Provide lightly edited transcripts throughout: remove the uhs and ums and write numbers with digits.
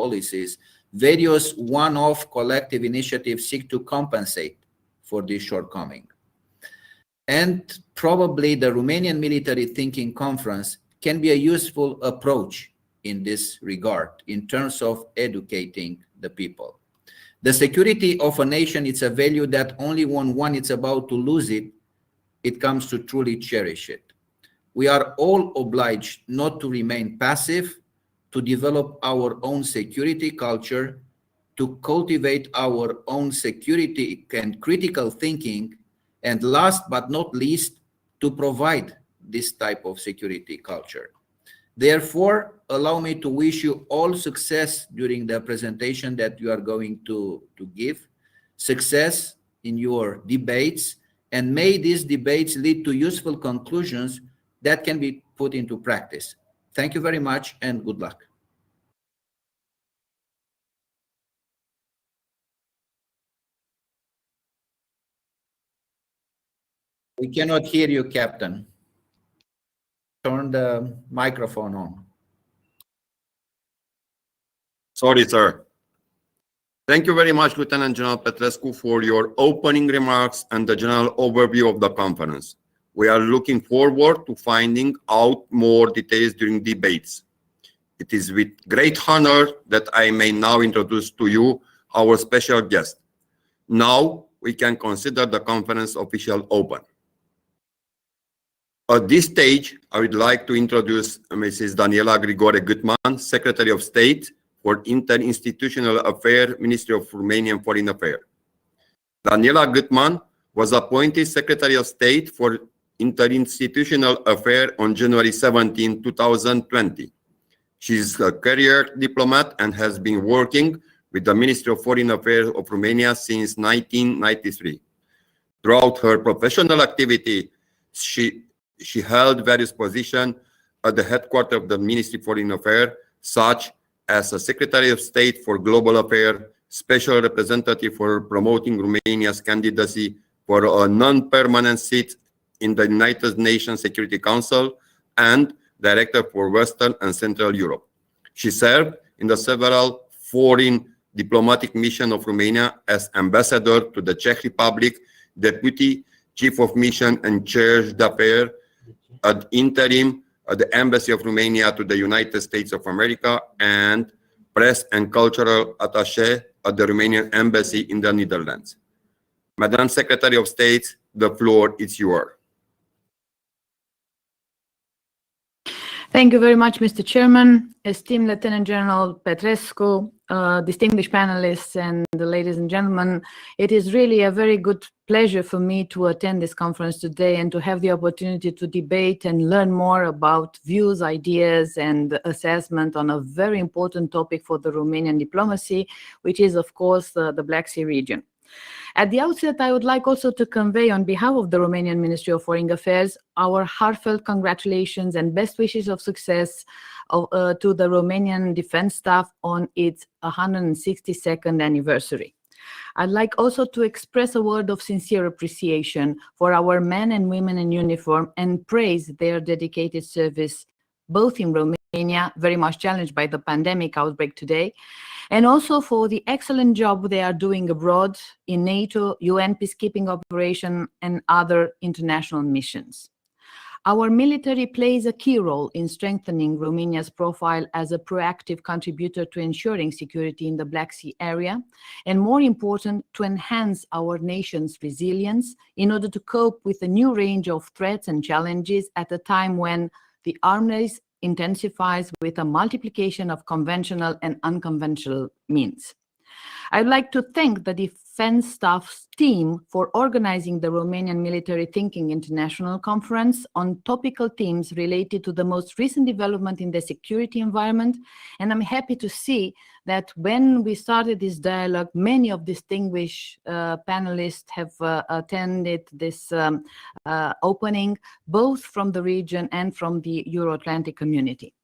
policies, various one-off collective initiatives seek to compensate for this shortcoming. And probably the Romanian Military Thinking Conference can be a useful approach in this regard in terms of educating the people. The security of a nation is a value that only when one is about to lose it, it comes to truly cherish it. We are all obliged not to remain passive, to develop our own security culture, to cultivate our own security and critical thinking, and last but not least, to provide this type of security culture. Therefore, allow me to wish you all success during the presentation that you are going to give, success in your debates, and may these debates lead to useful conclusions that can be put into practice. Thank you very much and good luck. We cannot hear you, Captain. Turn the microphone on. Sorry, sir. Thank you very much, Lieutenant General Petrescu, for your opening remarks and the general overview of the conference. We are looking forward to finding out more details during debates. It is with great honor that I may now introduce to you our special guest. Now we can consider the conference officially open. At this stage, I would like to introduce Mrs. Daniela Grigore Gutman, Secretary of State for Interinstitutional Affairs, Ministry of Romanian Foreign Affairs. Daniela Gutman was appointed Secretary of State for Interinstitutional Affairs on January 17, 2020. She is a career diplomat and has been working with the Ministry of Foreign Affairs of Romania since 1993. Throughout her professional activity, she held various positions at the headquarters of the Ministry of Foreign Affairs, such as a Secretary of State for Global Affairs, Special Representative for promoting Romania's candidacy for a non-permanent seat in the United Nations Security Council, and Director for Western and Central Europe. She served in the several foreign diplomatic missions of Romania as Ambassador to the Czech Republic, Deputy Chief of Mission and Charge d'Affaires ad interim at the Embassy of Romania to the United States of America, and Press and Cultural Attaché at the Romanian Embassy in the Netherlands. Madam Secretary of State, the floor is yours. Thank you very much, Mr. Chairman, esteemed Lieutenant General Petrescu, distinguished panelists, and ladies and gentlemen. It is really a very good pleasure for me to attend this conference today and to have the opportunity to debate and learn more about views, ideas, and assessment on a very important topic for the Romanian diplomacy, which is, of course, the Black Sea region. At the outset, I would like also to convey on behalf of the Romanian Ministry of Foreign Affairs our heartfelt congratulations and best wishes of success to the Romanian Defense Staff on its 162nd anniversary. I'd like also to express a word of sincere appreciation for our men and women in uniform and praise their dedicated service, both in Romania, very much challenged by the pandemic outbreak today, and also for the excellent job they are doing abroad in NATO, UN peacekeeping operation, and other international missions. Our military plays a key role in strengthening Romania's profile as a proactive contributor to ensuring security in the Black Sea area, and more important, to enhance our nation's resilience in order to cope with a new range of threats and challenges at a time when the arms race intensifies with a multiplication of conventional and unconventional means. I'd like to thank the Defense Staff's team for organizing the Romanian Military Thinking International Conference on topical themes related to the most recent development in the security environment. And I'm happy to see that when we started this dialogue, many of distinguished panelists have attended this opening, both from the region and from the Euro-Atlantic community.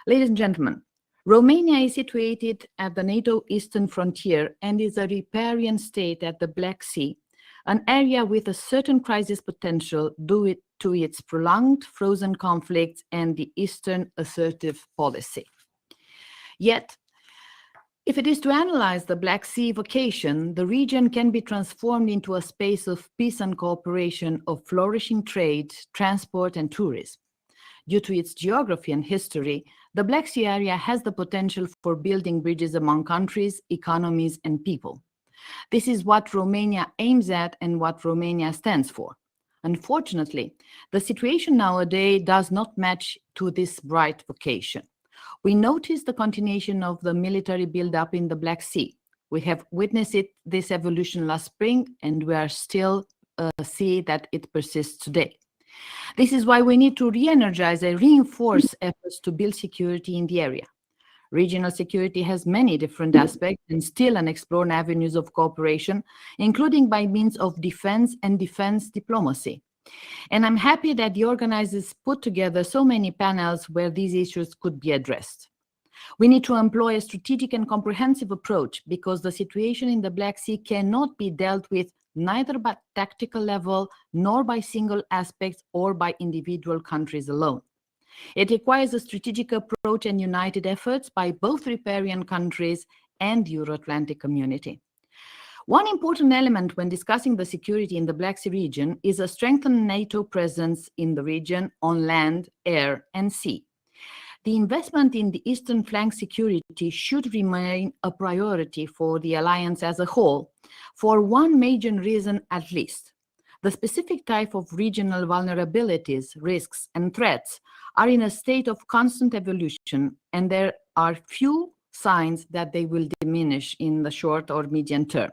Ladies and gentlemen, Romania is situated at the NATO eastern frontier and is a riparian state at the Black Sea, an area with a certain crisis potential due to its prolonged frozen conflicts and the Eastern assertive policy. Yet, If it is to analyze the Black Sea vocation, the region can be transformed into a space of peace and cooperation, of flourishing trade, transport, and tourism. Due to its geography and history, the Black Sea area has the potential for building bridges among countries, economies, and people. This is what Romania aims at and what Romania stands for. Unfortunately, the situation nowadays does not match to this bright vocation. We notice the continuation of the military buildup in the Black Sea. We have witnessed this evolution last spring, and we are still see that it persists today. This is why we need to re-energize and reinforce efforts to build security in the area. Regional security has many different aspects and still unexplored avenues of cooperation, including by means of defense and defense diplomacy. And I'm happy that the organizers put together so many panels where these issues could be addressed. We need to employ a strategic and comprehensive approach because the situation in the Black Sea cannot be dealt with neither by tactical level nor by single aspects or by individual countries alone. It requires a strategic approach and united efforts by both riparian countries and the Euro-Atlantic community. One important element when discussing the security in the Black Sea region is a strengthened NATO presence in the region on land, air, and sea. The investment in the eastern flank security should remain a priority for the alliance as a whole, for one major reason at least. The specific type of regional vulnerabilities, risks, and threats are in a state of constant evolution, and there are few signs that they will diminish in the short or medium term.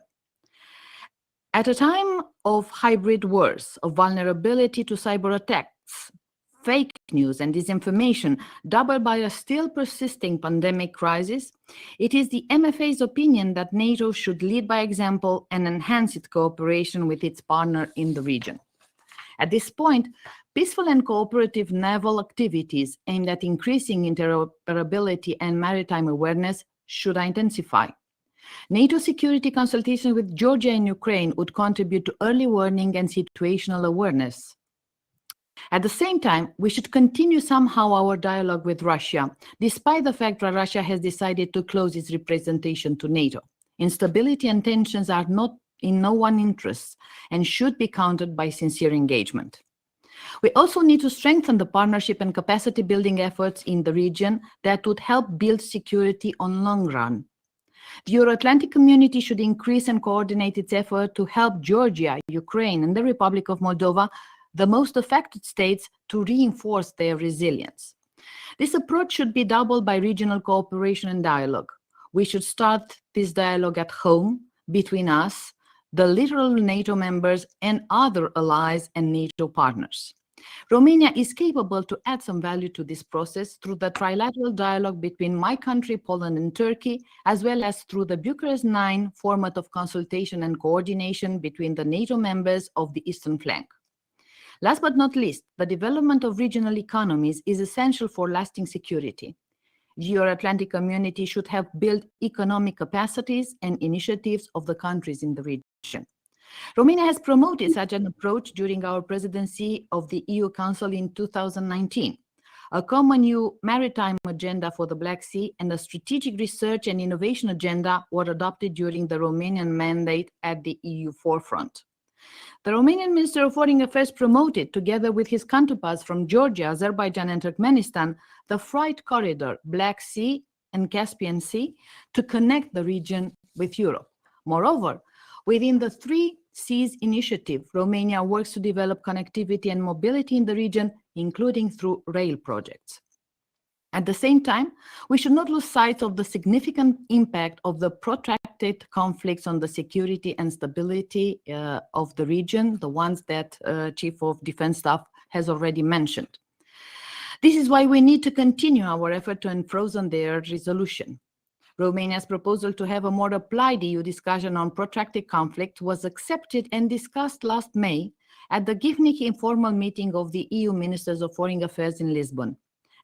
At a time of hybrid wars, of vulnerability to cyber attacks, fake news and disinformation, doubled by a still persisting pandemic crisis, it is the MFA's opinion that NATO should lead by example and enhance its cooperation with its partner in the region. At this point, peaceful and cooperative naval activities aimed at increasing interoperability and maritime awareness should intensify. NATO security consultations with Georgia and Ukraine would contribute to early warning and situational awareness. At the same time, we should continue somehow our dialogue with Russia, despite the fact that Russia has decided to close its representation to NATO. Instability and tensions are not in no one's interests and should be countered by sincere engagement. We also need to strengthen the partnership and capacity building efforts in the region that would help build security on long run. The Euro-Atlantic community should increase and coordinate its effort to help Georgia, Ukraine, and the Republic of Moldova, the most affected states, to reinforce their resilience. This approach should be doubled by regional cooperation and dialogue. We should start this dialogue at home, between us, the literal NATO members, and other allies and NATO partners. Romania is capable to add some value to this process through the trilateral dialogue between my country, Poland, and Turkey, as well as through the Bucharest 9 format of consultation and coordination between the NATO members of the eastern flank. Last but not least, the development of regional economies is essential for lasting security. The Euro-Atlantic community should have built economic capacities and initiatives of the countries in the region. Romania has promoted such an approach during our presidency of the EU Council in 2019. A common EU maritime agenda for the Black Sea and a strategic research and innovation agenda were adopted during the Romanian mandate at the EU forefront. The Romanian Minister of Foreign Affairs promoted, together with his counterparts from Georgia, Azerbaijan, and Turkmenistan, the freight corridor Black Sea and Caspian Sea to connect the region with Europe. Moreover, within the Three Seas Initiative, Romania works to develop connectivity and mobility in the region, including through rail projects. At the same time, we should not lose sight of the significant impact of the protracted conflicts on the security and stability of the region, the ones that Chief of Defense Staff has already mentioned. This is why we need to continue our effort to unfrozen their resolution. Romania's proposal to have a more applied EU discussion on protracted conflict was accepted and discussed last May at the Givnik informal meeting of the EU Ministers of Foreign Affairs in Lisbon.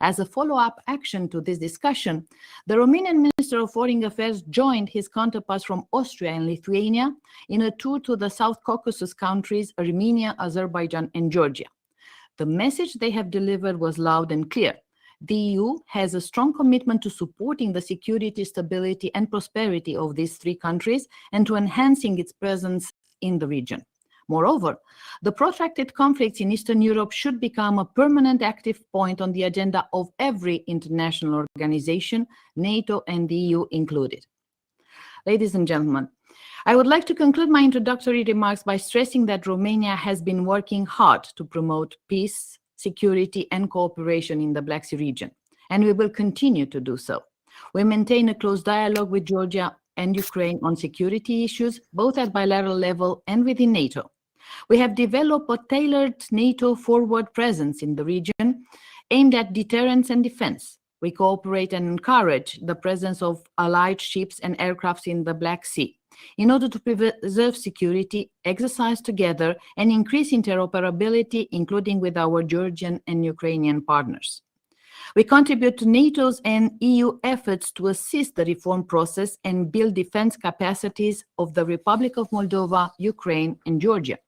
As a follow-up action to this discussion, the Romanian Minister of Foreign Affairs joined his counterparts from Austria and Lithuania in a tour to the South Caucasus countries, Armenia, Azerbaijan, and Georgia. The message they have delivered was loud and clear. The EU has a strong commitment to supporting the security, stability, and prosperity of these three countries and to enhancing its presence in the region. Moreover, the protracted conflicts in Eastern Europe should become a permanent active point on the agenda of every international organization, NATO and the EU included. Ladies and gentlemen, I would like to conclude my introductory remarks by stressing that Romania has been working hard to promote peace, security, and cooperation in the Black Sea region, and we will continue to do so. We maintain a close dialogue with Georgia and Ukraine on security issues, both at bilateral level and within NATO. We have developed a tailored NATO forward presence in the region aimed at deterrence and defense. We cooperate and encourage the presence of allied ships and aircrafts in the Black Sea in order to preserve security, exercise together, and increase interoperability, including with our Georgian and Ukrainian partners. We contribute to NATO's and EU efforts to assist the reform process and build defense capacities of the Republic of Moldova, Ukraine, and Georgia.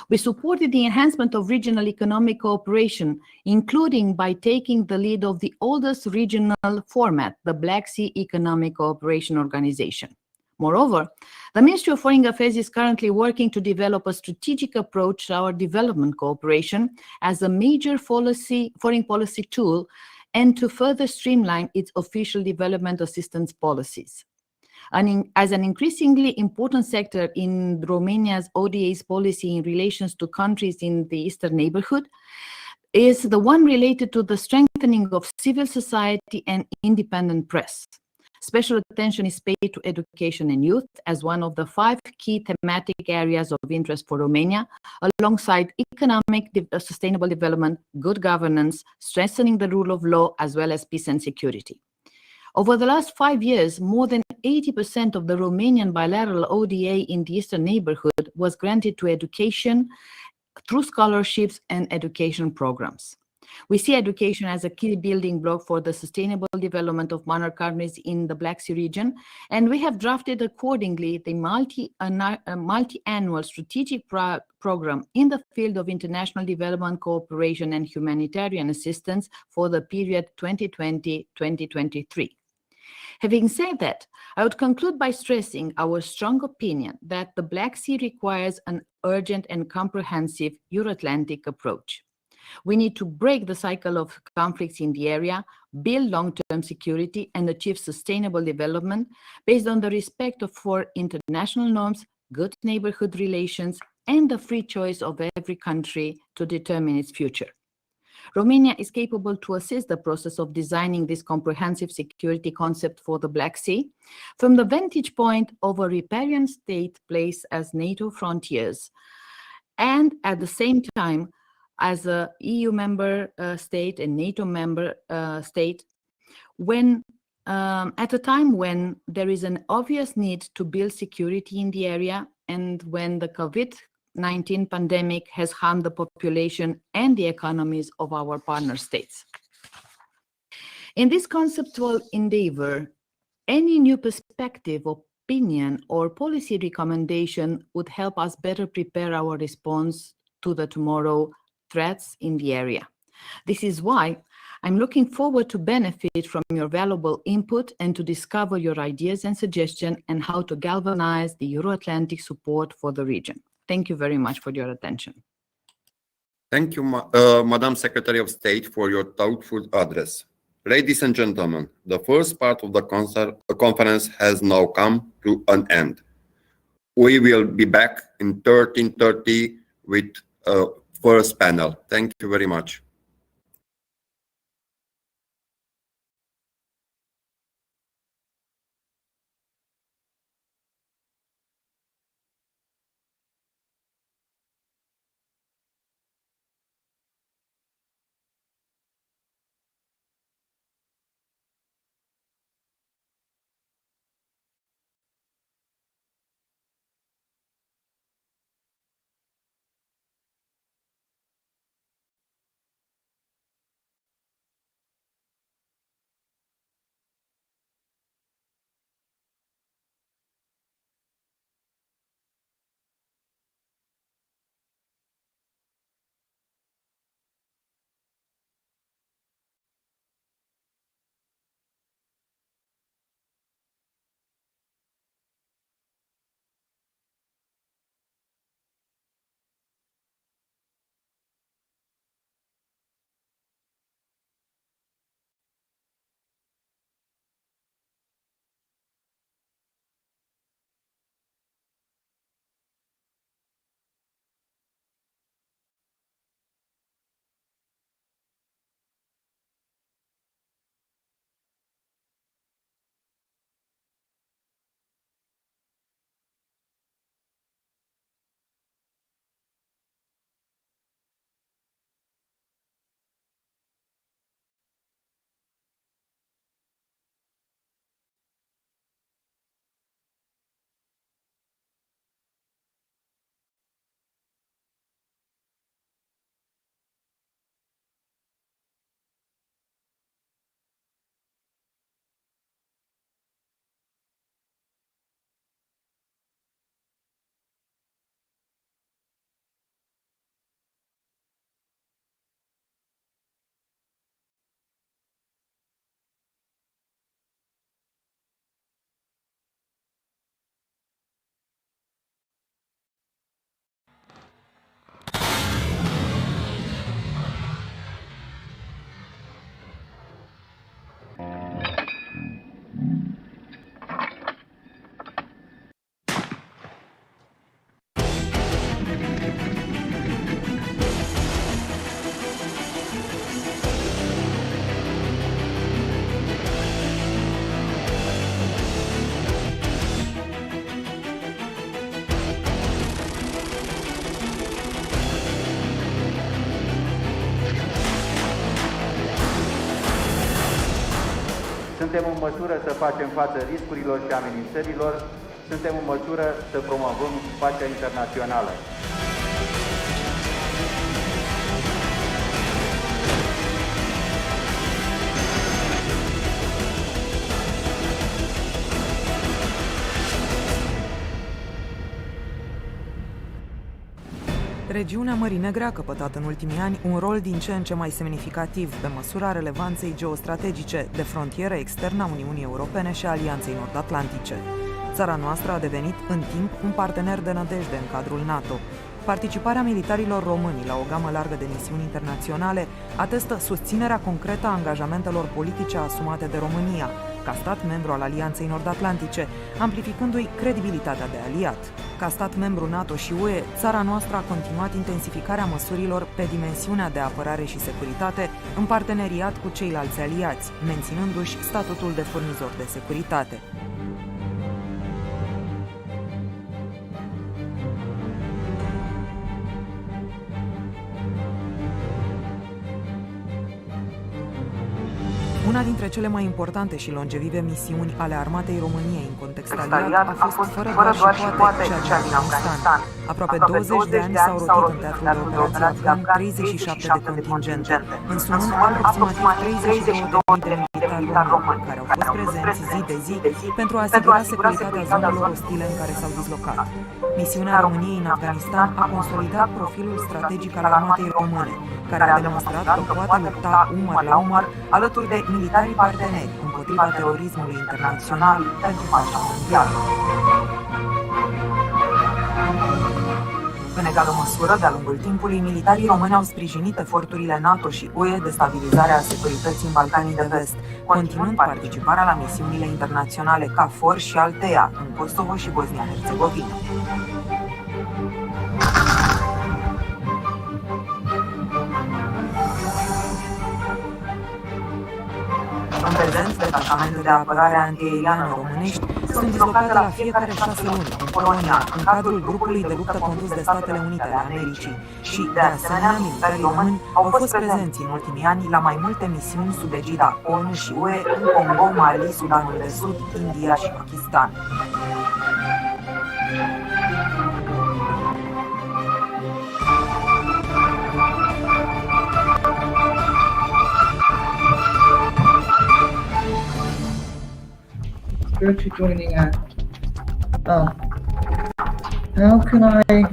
We supported the enhancement of regional economic cooperation, including by taking the lead of the oldest regional format, the Black Sea Economic Cooperation Organization. Moreover, the Ministry of Foreign Affairs is currently working to develop a strategic approach to our development cooperation as a major foreign policy tool and to further streamline its official development assistance policies. As an increasingly important sector in Romania's ODA's policy in relations to countries in the Eastern neighborhood is the one related to the strengthening of civil society and independent press. Special attention is paid to education and youth as one of the 5 key thematic areas of interest for Romania, alongside economic sustainable development, good governance, strengthening the rule of law, as well as peace and security. Over the last 5 years, more than 80% of the Romanian bilateral ODA in the Eastern neighborhood was granted to education through scholarships and education programs. We see education as a key building block for the sustainable development of partner countries in the Black Sea region, and we have drafted accordingly the multi-annual strategic program in the field of international development cooperation and humanitarian assistance for the period 2020-2023. Having said that, I would conclude by stressing our strong opinion that the Black Sea requires an urgent and comprehensive Euro-Atlantic approach. We need to break the cycle of conflicts in the area, build long-term security, and achieve sustainable development based on the respect for international norms, good neighborhood relations, and the free choice of every country to determine its future. Romania is capable to assist the process of designing this comprehensive security concept for the Black Sea from the vantage point of a riparian state placed as NATO frontiers, and at the same time as a EU member state and NATO member state, at a time when there is an obvious need to build security in the area and when the COVID-19 pandemic has harmed the population and the economies of our partner states. In this conceptual endeavor, any new perspective, opinion, or policy recommendation would help us better prepare our response to the tomorrow threats in the area. This is why I'm looking forward to benefit from your valuable input and to discover your ideas and suggestions and how to galvanize the Euro-Atlantic support for the region. Thank you very much for your attention. Thank you, Madam Secretary of State, for your thoughtful address. Ladies and gentlemen, the first part of the conference has now come to an end. We will be back in 13:30 with first panel. Thank you very much. suntem în măsură să facem față riscurilor și amenințărilor, suntem în măsură să promovăm pacea internațională. Regiunea Mării Negre a căpătat în ultimii ani un rol din ce în ce mai semnificativ pe măsura relevanței geostrategice de frontieră externă a Uniunii Europene și a Alianței Nord-Atlantice. Țara noastră a devenit în timp un partener de nădejde în cadrul NATO. Participarea militarilor români la o gamă largă de misiuni internaționale atestă susținerea concretă a angajamentelor politice asumate de România, ca stat membru al Alianței Nord-Atlantice, amplificându-i credibilitatea de aliat. Ca stat membru NATO și UE, țara noastră a continuat intensificarea măsurilor pe dimensiunea de apărare și securitate în parteneriat cu ceilalți aliați, menținându-și statutul de furnizor de securitate. Una dintre cele mai importante și longevive misiuni ale Armatei României în context aliat a fost fără doar și poate cea din Afganistan. Aproape 20 de ani s-au rotit în teatrul de operații afgan 37 de contingente, însumând aproximativ 32.000 de militari români, care au fost prezenți zi de zi pentru a asigura securitatea zonelor ostile în care s-au dislocat. Misiunea României în Afganistan a consolidat profilul strategic al armatei române, care a demonstrat că poate lupta umăr la umăr alături de militarii parteneri împotriva terorismului internațional pentru pacea mondială. În egală măsură, de-a lungul timpului, militarii români au sprijinit eforturile NATO și UE de stabilizare a securității în Balcanii de Vest, continuând participarea la misiunile internaționale KFOR și Altea în Kosovo și Bosnia-Herzegovina. În prezent, detașamente de apărare antiaeriană românești sunt dislocate la fiecare 6 luni în Polonia, în cadrul grupului de luptă condus de Statele Unite ale Americii și, de asemenea, militarii români au fost prezenți în ultimii ani la mai multe misiuni sub egida ONU și UE în Congo, Mali, Sudanul de Sud, India și Pakistan. Virtually joining a. Oh. How can I?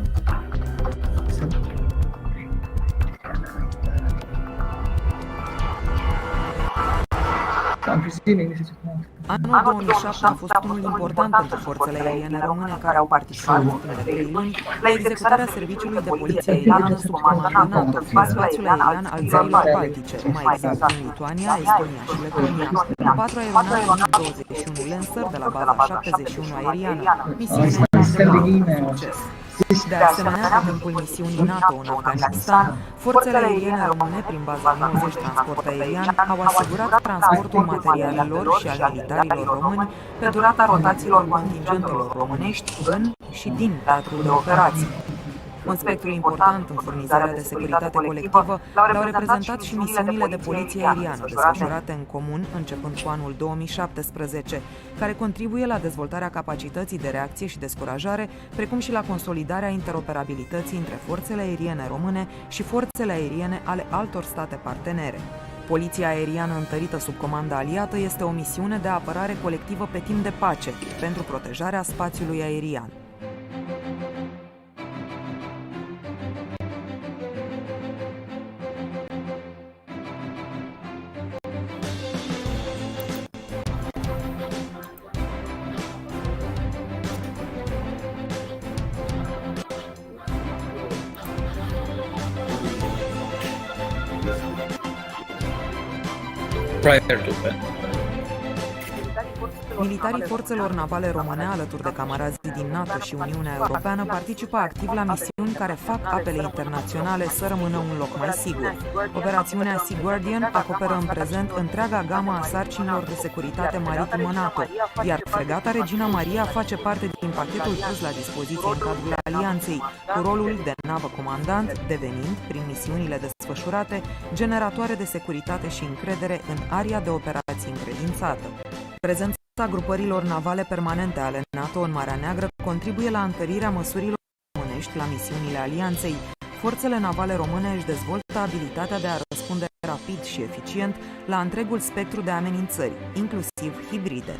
I'm presuming this is a part. Anul 2007 a fost unul important pentru forțele aeriene române care au participat în ultimele 3 luni la executarea serviciului de poliție aeriană sub comanda NATO în spațiul aerian al țărilor baltice, mai exact în Lituania, Estonia și Letonia, cu 4 aeronave MiG-21 Lancer de la baza 71 aeriană, misiunea de succes. De asemenea, în timpul misiunii NATO în Afganistan, forțele aeriene române prin baza 90 transport aerian au asigurat transportul materialelor și al militarilor români pe durata rotațiilor contingentelor românești în și din teatrul de operații. Un spectru important în furnizarea de securitate colectivă l-au reprezentat și misiunile de poliție aeriană desfășurate în comun începând cu anul 2017, care contribuie la dezvoltarea capacității de reacție și descurajare, precum și la consolidarea interoperabilității între forțele aeriene române și forțele aeriene ale altor state partenere. Poliția aeriană întărită sub comanda aliată este o misiune de apărare colectivă pe timp de pace pentru protejarea spațiului aerian. Prior to that. Militarii forțelor navale române, alături de camarazii din NATO și Uniunea Europeană, participă activ la misiuni care fac apele internaționale să rămână un loc mai sigur. Operațiunea Sea Guardian acoperă în prezent întreaga gamă a sarcinilor de securitate maritimă NATO, iar fregata Regina Maria face parte din pachetul pus la dispoziție în cadrul alianței, cu rolul de navă comandant, devenind, prin misiunile desfășurate, generatoare de securitate și încredere în area de operații încredințată. Prezența grupărilor navale permanente ale NATO în Marea Neagră contribuie la întărirea măsurilor românești la misiunile alianței. Forțele navale române își dezvoltă abilitatea de a răspunde rapid și eficient la întregul spectru de amenințări, inclusiv hibride.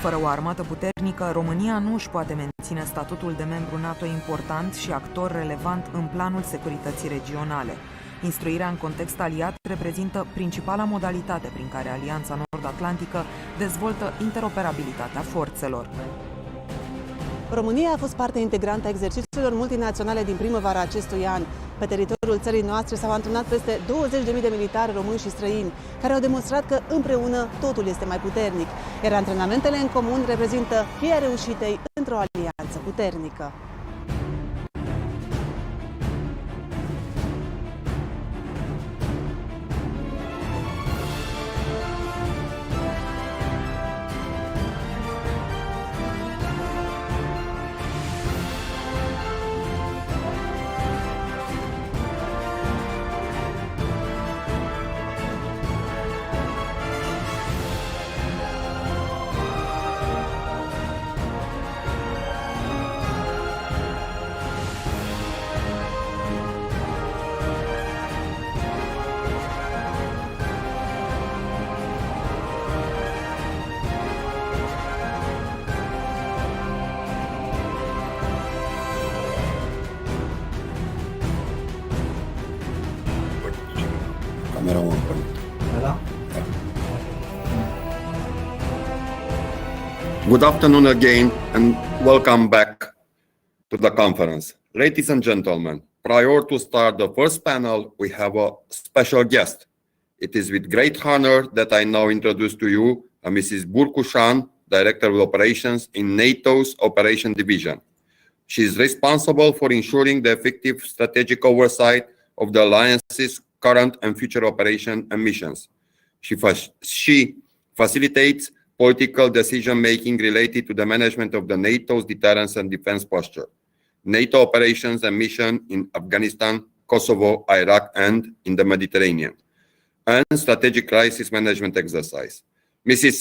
Fără o armată puternică, România nu își poate menține statutul de membru NATO important și actor relevant în planul securității regionale. Instruirea în context aliat reprezintă principala modalitate prin care Alianța Nord-Atlantică dezvoltă interoperabilitatea forțelor. România a fost parte integrantă a exercițiilor multinaționale din primăvara acestui an. Pe teritoriul țării noastre s-au antrenat peste 20.000 de militari români și străini, care au demonstrat că împreună totul este mai puternic, iar antrenamentele în comun reprezintă cheia reușitei într-o alianță puternică. Good afternoon again and welcome back to the conference. Ladies and gentlemen, prior to start the first panel, we have a special guest. It is with great honor that I now introduce to you Mrs. Burkushan, Director of Operations in NATO's Operation Division. She is responsible for ensuring the effective strategic oversight of the alliance's current and future operation and missions. She facilitates political decision-making related to the management of the NATO's deterrence and defense posture, NATO operations and mission in Afghanistan, Kosovo, Iraq, and in the Mediterranean, and strategic crisis management exercise. Mrs.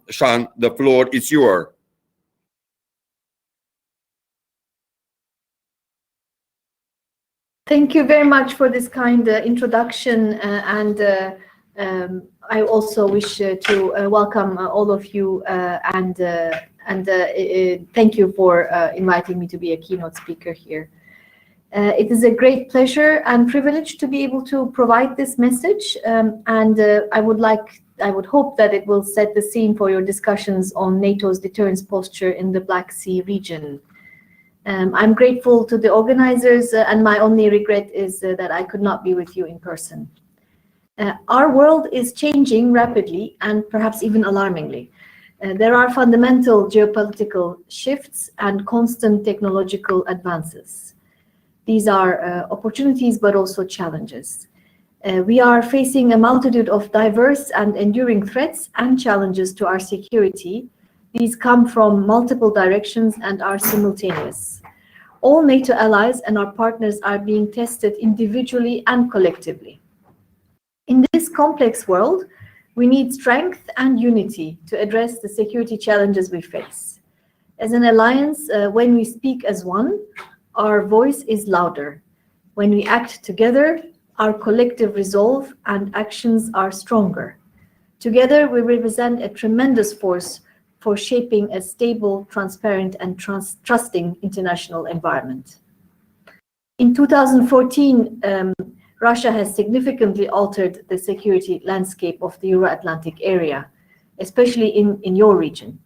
Shan, the floor is yours. Thank you very much for this kind introduction, I also wish to welcome all of you and thank you for inviting me to be a keynote speaker here. It is a great pleasure and privilege to be able to provide this message, I would hope that it will set the scene for your discussions on NATO's deterrence posture in the Black Sea region. I'm grateful to the organizers, and my only regret is that I could not be with you in person. Our world is changing rapidly and perhaps even alarmingly. There are fundamental geopolitical shifts and constant technological advances. These are opportunities but also challenges. We are facing a multitude of diverse and enduring threats and challenges to our security. These come from multiple directions and are simultaneous. All NATO allies and our partners are being tested individually and collectively. In this complex world, we need strength and unity to address the security challenges we face. As an alliance, when we speak as one, our voice is louder. When we act together, our collective resolve and actions are stronger. Together, we represent a tremendous force for shaping a stable, transparent, and trusting international environment. In 2014, Russia has significantly altered the security landscape of the Euro-Atlantic area, especially in your region.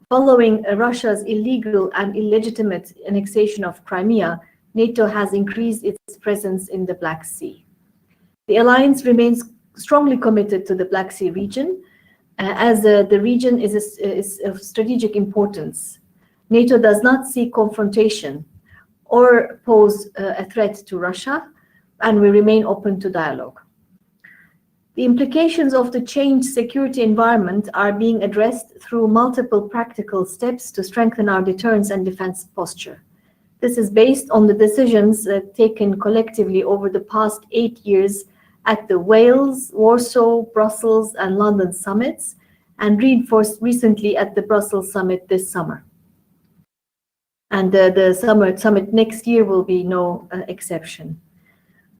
Following Russia's illegal and illegitimate annexation of Crimea, NATO has increased its presence in the Black Sea. The alliance remains strongly committed to the Black Sea region, as the region is of strategic importance. NATO does not see confrontation or pose a threat to Russia, and we remain open to dialogue. The implications of the changed security environment are being addressed through multiple practical steps to strengthen our deterrence and defense posture. This is based on the decisions taken collectively over the past 8 years at the Wales, Warsaw, Brussels, and London summits, and reinforced recently at the Brussels summit this summer. And the summit next year will be no exception.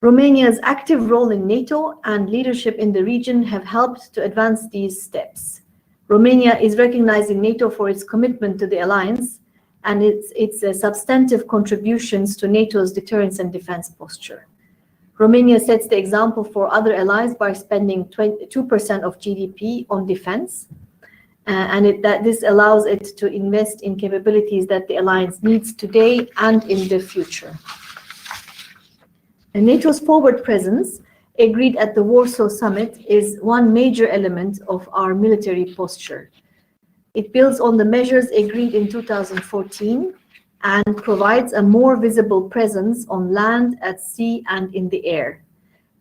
Romania's active role in NATO and leadership in the region have helped to advance these steps. Romania is recognizing NATO for its commitment to the alliance and its substantive contributions to NATO's deterrence and defense posture. Romania sets the example for other allies by spending 2% of GDP on defense, and this allows it to invest in capabilities that the alliance needs today and in the future. And NATO's forward presence, agreed at the Warsaw Summit, is one major element of our military posture. It builds on the measures agreed in 2014 and provides a more visible presence on land, at sea, and in the air.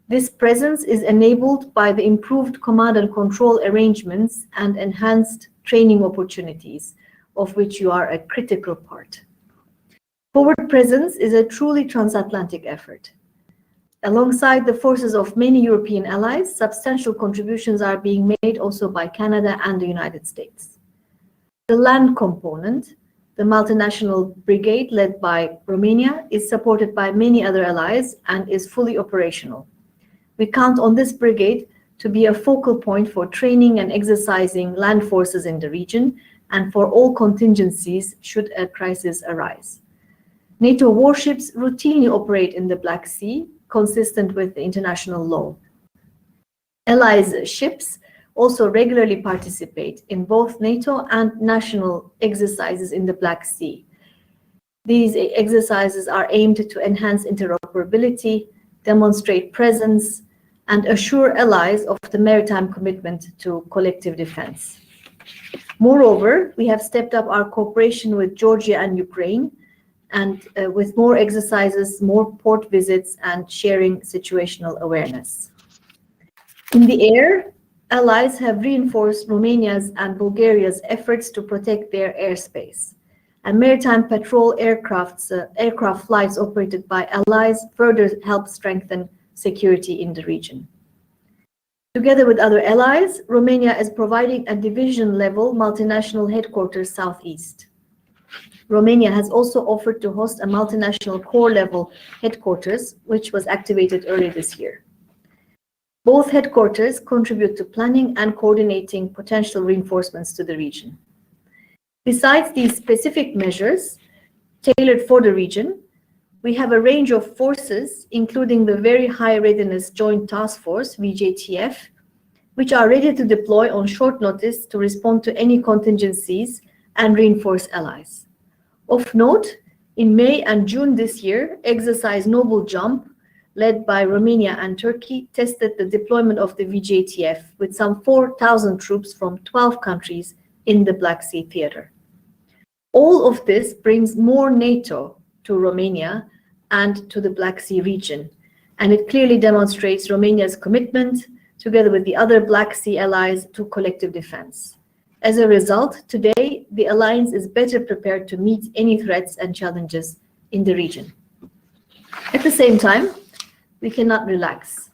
This presence is enabled by the improved command and control arrangements and enhanced training opportunities, of which you are a critical part. Forward presence is a truly transatlantic effort. Alongside the forces of many European allies, substantial contributions are being made also by Canada and the United States. The land component, the multinational brigade led by Romania, is supported by many other allies and is fully operational. We count on this brigade to be a focal point for training and exercising land forces in the region and for all contingencies should a crisis arise. NATO warships routinely operate in the Black Sea, consistent with the international law. Allies' ships also regularly participate in both NATO and national exercises in the Black Sea. These exercises are aimed to enhance interoperability, demonstrate presence, and assure allies of the maritime commitment to collective defense. Moreover, we have stepped up our cooperation with Georgia and Ukraine, and with more exercises, more port visits, and sharing situational awareness. In the air, allies have reinforced Romania's and Bulgaria's efforts to protect their airspace. And maritime patrol aircraft flights operated by allies further help strengthen security in the region. Together with other allies, Romania is providing a division-level multinational headquarters southeast. Romania has also offered to host a multinational corps-level headquarters, which was activated earlier this year. Both headquarters contribute to planning and coordinating potential reinforcements to the region. Besides these specific measures tailored for the region, we have a range of forces, including the Very High Readiness Joint Task Force, VJTF, which are ready to deploy on short notice to respond to any contingencies and reinforce allies. Of note, in May and June this year, Exercise Noble Jump, led by Romania and Turkey, tested the deployment of the VJTF with some 4,000 troops from 12 countries in the Black Sea theater. All of this brings more NATO to Romania and to the Black Sea region, and it clearly demonstrates Romania's commitment, together with the other Black Sea allies, to collective defense. As a result, today, the alliance is better prepared to meet any threats and challenges in the region. At the same time, we cannot relax.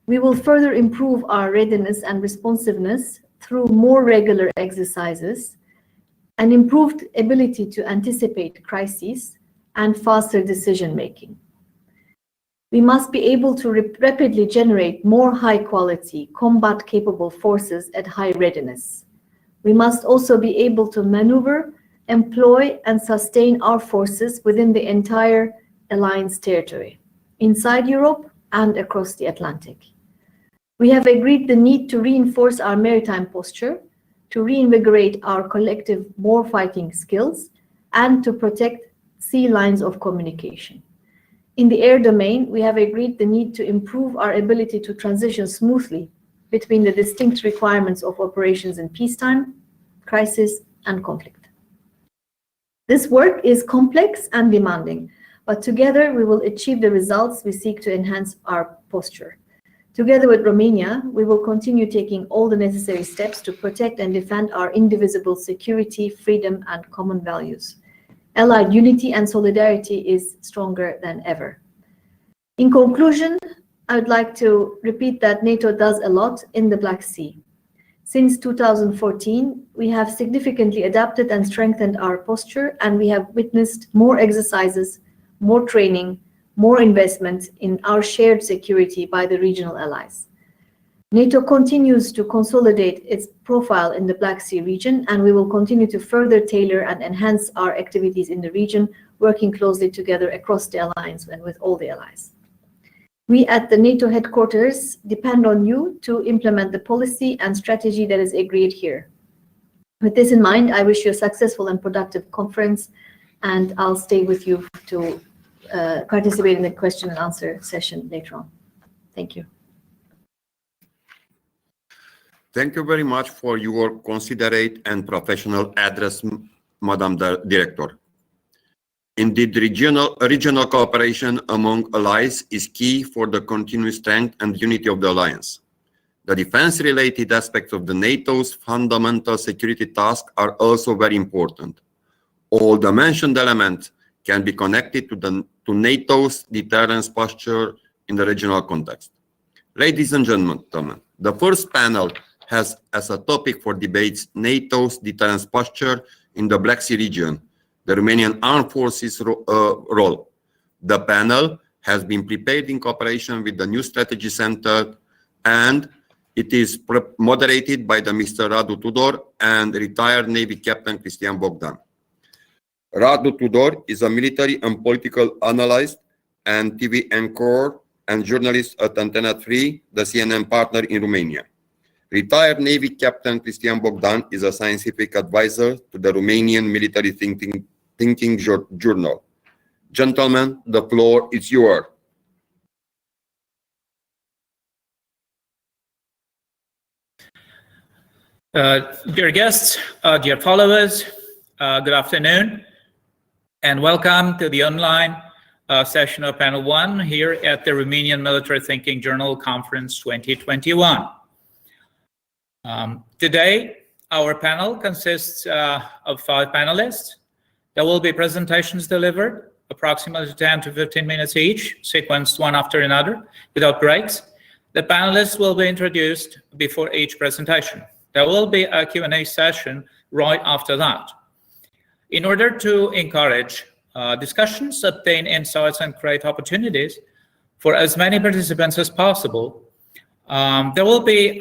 We will further improve our readiness and responsiveness through more regular exercises, an improved ability to anticipate crises, and faster decision-making. We must be able to rapidly generate more high-quality, combat-capable forces at high readiness. We must also be able to maneuver, employ, and sustain our forces within the entire alliance territory, inside Europe and across the Atlantic. We have agreed the need to reinforce our maritime posture, to reinvigorate our collective warfighting skills, and to protect sea lines of communication. In the air domain, we have agreed the need to improve our ability to transition smoothly between the distinct requirements of operations in peacetime, crisis, and conflict. This work is complex and demanding, but together we will achieve the results we seek to enhance our posture. Together with Romania, we will continue taking all the necessary steps to protect and defend our indivisible security, freedom, and common values. Allied unity and solidarity is stronger than ever. In conclusion, I would like to repeat that NATO does a lot in the Black Sea. Since 2014, we have significantly adapted and strengthened our posture, and we have witnessed more exercises, more training, more investment in our shared security by the regional allies. NATO continues to consolidate its profile in the Black Sea region, and we will continue to further tailor and enhance our activities in the region, working closely together across the alliance and with all the allies. We at the NATO headquarters depend on you to implement the policy and strategy that is agreed here. With this in mind, I wish you a successful and productive conference, and I'll stay with you to participate in the question and answer session later on. Thank you. Thank you very much for your considerate and professional address, Madam Director. Indeed, regional cooperation among allies is key for the continued strength and unity of the alliance. The defense-related aspects of the NATO's fundamental security tasks are also very important. All the mentioned elements can be connected to NATO's deterrence posture in the regional context. Ladies and gentlemen, the first panel has as a topic for debates NATO's deterrence posture in the Black Sea region, the Romanian Armed Forces role. The panel has been prepared in cooperation with the New Strategy Center, and it is moderated by the Mr. Radu Tudor and retired Navy Captain Cristian Bogdan. Radu Tudor is a military and political analyst and TV anchor and journalist at Antena 3, the CNN partner in Romania. Retired Navy Captain Cristian Bogdan is a scientific advisor to the Romanian Military Thinking Journal. Gentlemen, the floor is yours. Dear guests, dear followers, good afternoon, and welcome to the online session of Panel 1 here at the Romanian Military Thinking Journal Conference 2021. Today, our panel consists of 5 panelists. There will be presentations delivered, approximately 10 to 15 minutes each, sequenced one after another, without breaks. The panelists will be introduced before each presentation. There will be a Q&A session right after that. In order to encourage discussions, obtain insights, and create opportunities for as many participants as possible, there will be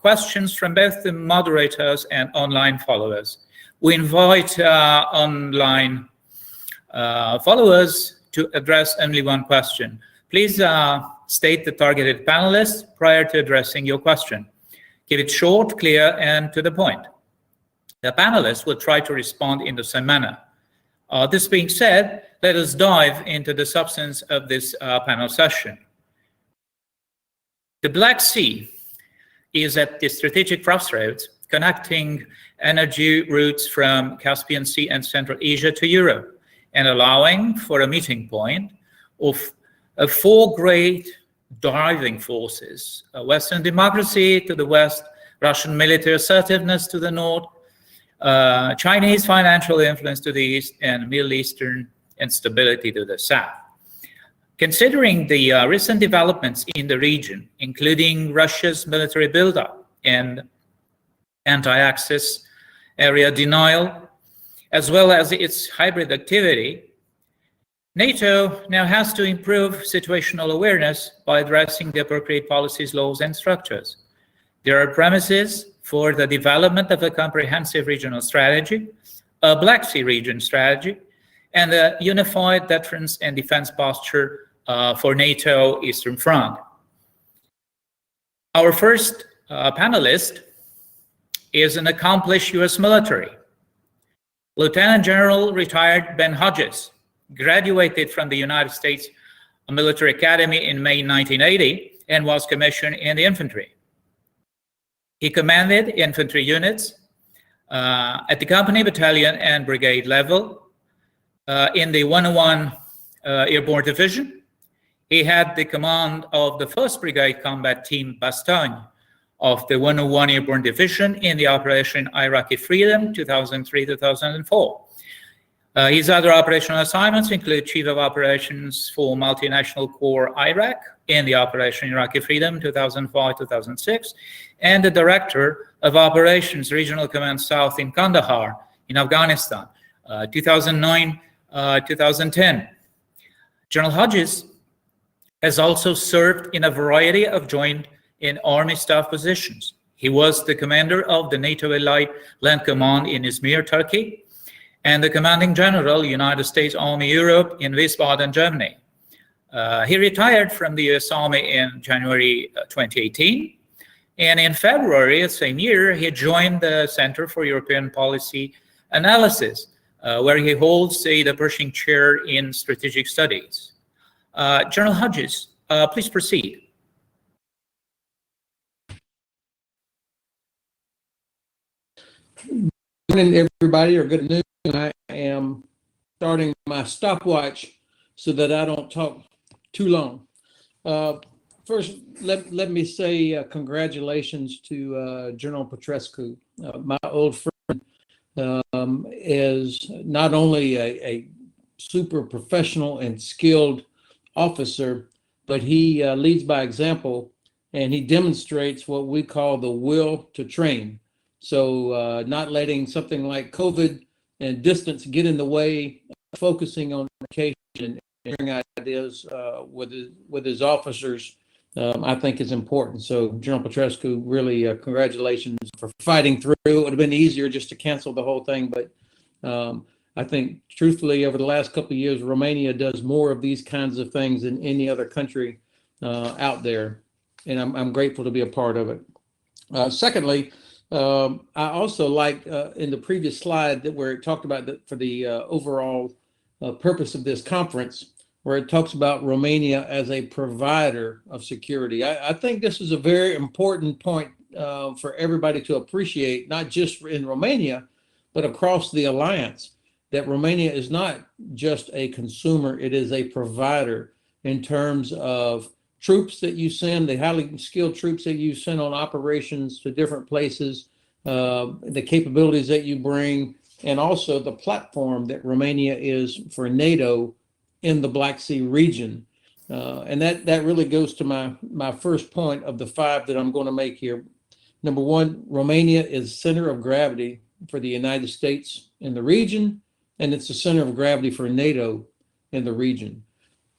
questions from both the moderators and online followers. We invite online followers to address only one question. Please state the targeted panelist prior to addressing your question. Keep it short, clear, and to the point. The panelists will try to respond in the same manner. This being said, let us dive into the substance of this panel session. The Black Sea is at the strategic crossroads connecting energy routes from Caspian Sea and Central Asia to Europe, and allowing for a meeting point of 4 great driving forces: Western democracy to the west, Russian military assertiveness to the north, Chinese financial influence to the east, and Middle Eastern instability to the south. Considering the recent developments in the region, including Russia's military buildup and anti-access area denial, as well as its hybrid activity, NATO now has to improve situational awareness by addressing the appropriate policies, laws, and structures. There are premises for the development of a comprehensive regional strategy, a Black Sea region strategy, and a unified deterrence and defense posture for NATO Eastern Front. Our first panelist is an accomplished U.S. military. Lieutenant General retired Ben Hodges graduated from the United States Military Academy in May 1980 and was commissioned in the infantry. He commanded infantry units at the company, battalion, and brigade level in the 101 Airborne Division, He had the command of the 1st Brigade Combat Team Bastogne of the 101 Airborne Division in the Operation Iraqi Freedom 2003-2004. His other operational assignments include Chief of Operations for Multinational Corps Iraq in the Operation Iraqi Freedom 2005-2006, and the Director of Operations Regional Command South in Kandahar in Afghanistan 2009-2010. General Hodges has also served in a variety of Joint and Army staff positions. He was the commander of the NATO Allied Land Command in Izmir, Turkey, and the commanding general, United States Army Europe in Wiesbaden, Germany. He retired from the US Army in January 2018, and in February of the same year, he joined the Center for European Policy Analysis, where he holds the Pershing Chair in Strategic Studies. General Hodges, please proceed. Good morning, everybody, or good noon. I am starting my stopwatch so that I don't talk too long. First, let me say congratulations to General Petrescu. My old friend is not only a super professional and skilled officer, but he leads by example, and he demonstrates what we call the will to train. So not letting something like COVID and distance get in the way, focusing on education and sharing ideas with his officers, I think is important. So General Petrescu, really congratulations for fighting through. It would have been easier just to cancel the whole thing, but I think truthfully over the last couple of years, Romania does more of these kinds of things than any other country out there. And I'm grateful to be a part of it. Secondly, I also like in the previous slide that where it talked about for the overall purpose of this conference, where it talks about Romania as a provider of security. I think this is a very important point for everybody to appreciate, not just in Romania, but across the alliance, that Romania is not just a consumer, it is a provider in terms of troops that you send, the highly skilled troops that you send on operations to different places, the capabilities that you bring, and also the platform that Romania is for NATO in the Black Sea region. And that really goes to my first point of the 5 that I'm going to make here. Number 1, Romania is center of gravity for the United States in the region, and it's the center of gravity for NATO in the region.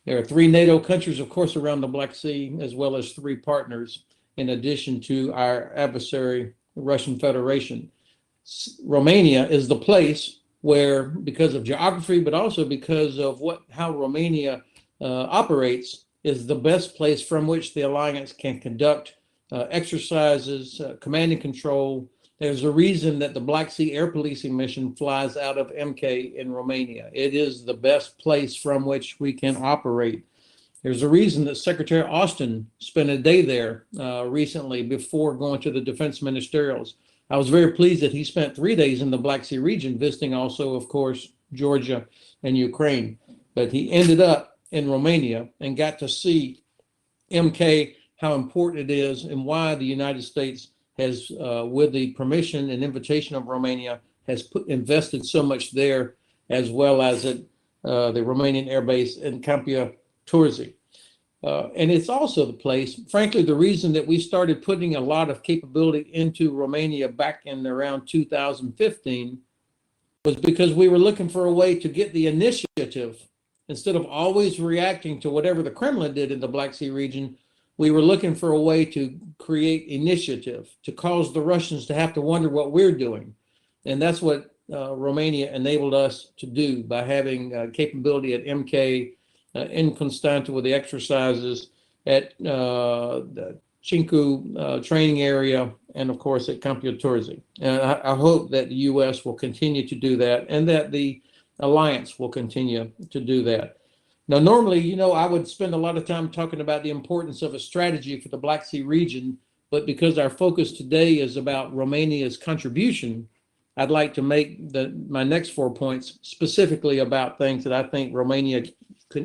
There are 3 NATO countries, of course, around the Black Sea, as well as 3 partners, in addition to our adversary, the Russian Federation. Romania is the place where, because of geography, but also because of how Romania operates, is the best place from which the alliance can conduct exercises, command and control. There's a reason that the Black Sea Air Policing Mission flies out of MK in Romania. It is the best place from which we can operate. There's a reason that Secretary Austin spent a day there recently before going to the defense ministerials. I was very pleased that he spent 3 days in the Black Sea region, visiting also, of course, Georgia and Ukraine. But he ended up in Romania and got to see MK, how important it is, and why the United States has, with the permission and invitation of Romania, has invested so much there, as well as at the Romanian Air Base in Câmpia Turzii. And it's also the place, frankly, the reason that we started putting a lot of capability into Romania back in around 2015 was because we were looking for a way to get the initiative. Instead of always reacting to whatever the Kremlin did in the Black Sea region, we were looking for a way to create initiative, to cause the Russians to have to wonder what we're doing. And that's what Romania enabled us to do by having capability at MK, in Constanța with the exercises, at the Cincu training area, and of course at Câmpia Turzii. And I hope that the U.S. will continue to do that, and that the alliance will continue to do that. Now, normally, I would spend a lot of time talking about the importance of a strategy for the Black Sea region, but because our focus today is about Romania's contribution, I'd like to make my next 4 points specifically about things that I think Romania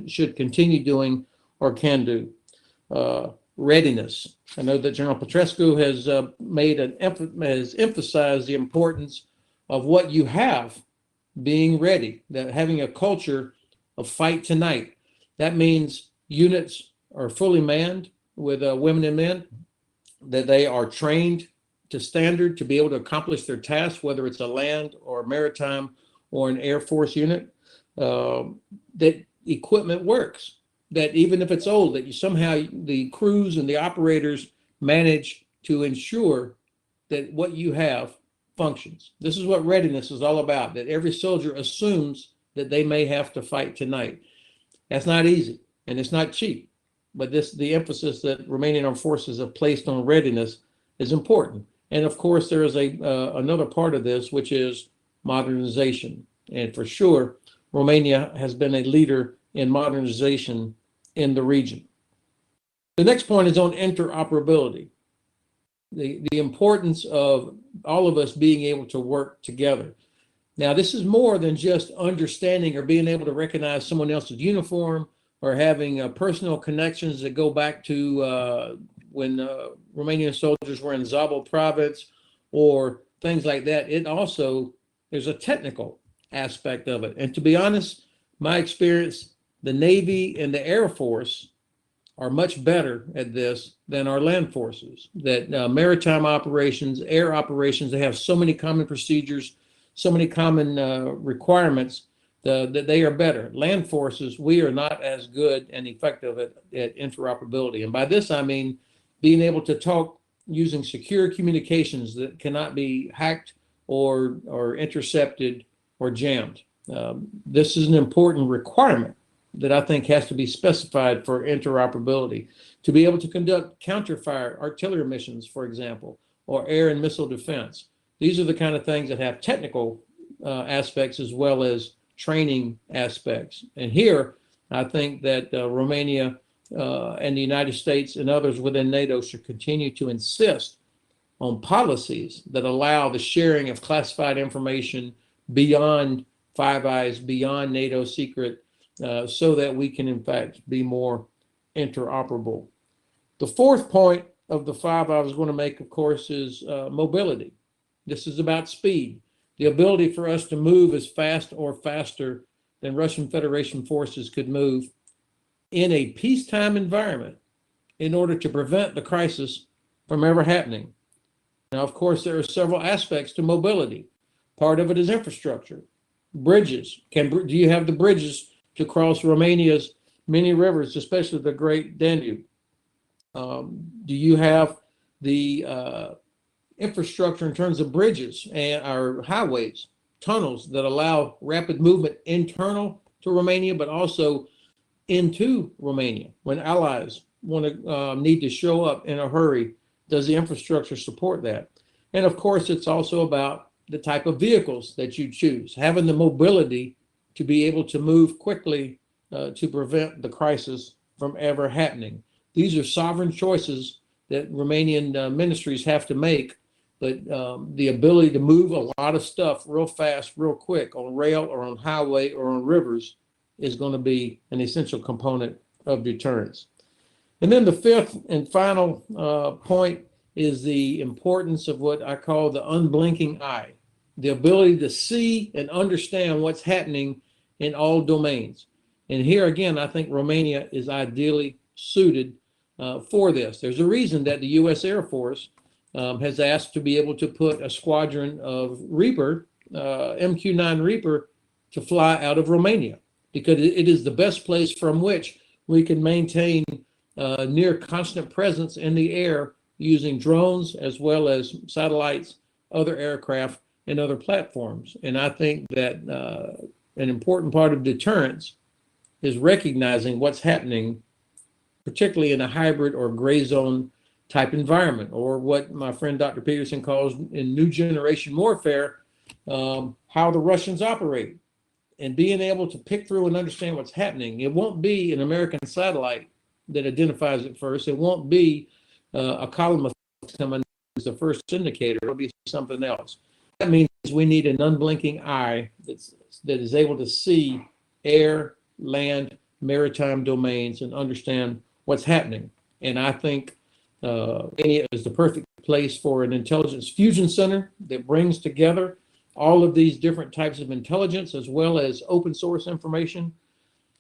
should continue doing or can do. Readiness. I know that General Petrescu has has emphasized the importance of what you have being ready, that having a culture of fight tonight. That means units are fully manned with women and men, that they are trained to standard to be able to accomplish their tasks, whether it's a land or maritime or an Air Force unit, that equipment works, that even if it's old, that you somehow, the crews and the operators manage to ensure that what you have functions. This is what readiness is all about, that every soldier assumes that they may have to fight tonight. That's not easy, and it's not cheap, but the emphasis that Romanian Armed Forces have placed on readiness is important. And of course, there is another part of this, which is modernization. And for sure, Romania has been a leader in modernization in the region. The next point is on interoperability. The importance of all of us being able to work together. Now, this is more than just understanding or being able to recognize someone else's uniform or having personal connections that go back to when Romanian soldiers were in Zabol province or things like that. It also, there's a technical aspect of it. And to be honest, my experience, the Navy and the Air Force are much better at this than our land forces. That maritime operations, air operations, they have so many common procedures, so many common requirements that they are better. Land forces, we are not as good and effective at interoperability. And by this, I mean being able to talk using secure communications that cannot be hacked or intercepted or jammed. This is an important requirement that I think has to be specified for interoperability. To be able to conduct counter-fire artillery missions, for example, or air and missile defense. These are the kind of things that have technical aspects as well as training aspects. And here, I think that Romania and the United States and others within NATO should continue to insist on policies that allow the sharing of classified information beyond Five Eyes, beyond NATO secret, so that we can, in fact, be more interoperable. The fourth point of the five I was going to make, of course, is mobility. This is about speed, the ability for us to move as fast or faster than Russian Federation forces could move in a peacetime environment in order to prevent the crisis from ever happening. Now, of course, there are several aspects to mobility. Part of it is infrastructure, bridges. Do you have the bridges to cross Romania's many rivers, especially the Great Danube? Do you have the infrastructure in terms of bridges and our highways, tunnels that allow rapid movement internal to Romania, but also into Romania when allies want to need to show up in a hurry? Does the infrastructure support that? And of course, it's also about the type of vehicles that you choose, having the mobility to be able to move quickly to prevent the crisis from ever happening. These are sovereign choices that Romanian ministries have to make, but the ability to move a lot of stuff real fast, real quick on rail or on highway or on rivers is going to be an essential component of deterrence. And then the fifth and final point is the importance of what I call the unblinking eye, the ability to see and understand what's happening in all domains. And here again, I think Romania is ideally suited for this. There's a reason that the U.S. Air Force has asked to be able to put a squadron of Reaper, MQ-9 Reaper, to fly out of Romania, because it is the best place from which we can maintain near constant presence in the air using drones as well as satellites, other aircraft, and other platforms. And I think that an important part of deterrence is recognizing what's happening, particularly in a hybrid or gray zone type environment, or what my friend Dr. Peterson calls in new generation warfare, how the Russians operate, and being able to pick through and understand what's happening. It won't be an American satellite that identifies it first. It won't be a column of coming as the first indicator. It'll be something else. That means we need an unblinking eye that is able to see air, land, maritime domains and understand what's happening. And I think Romania is the perfect place for an intelligence fusion center that brings together all of these different types of intelligence as well as open source information.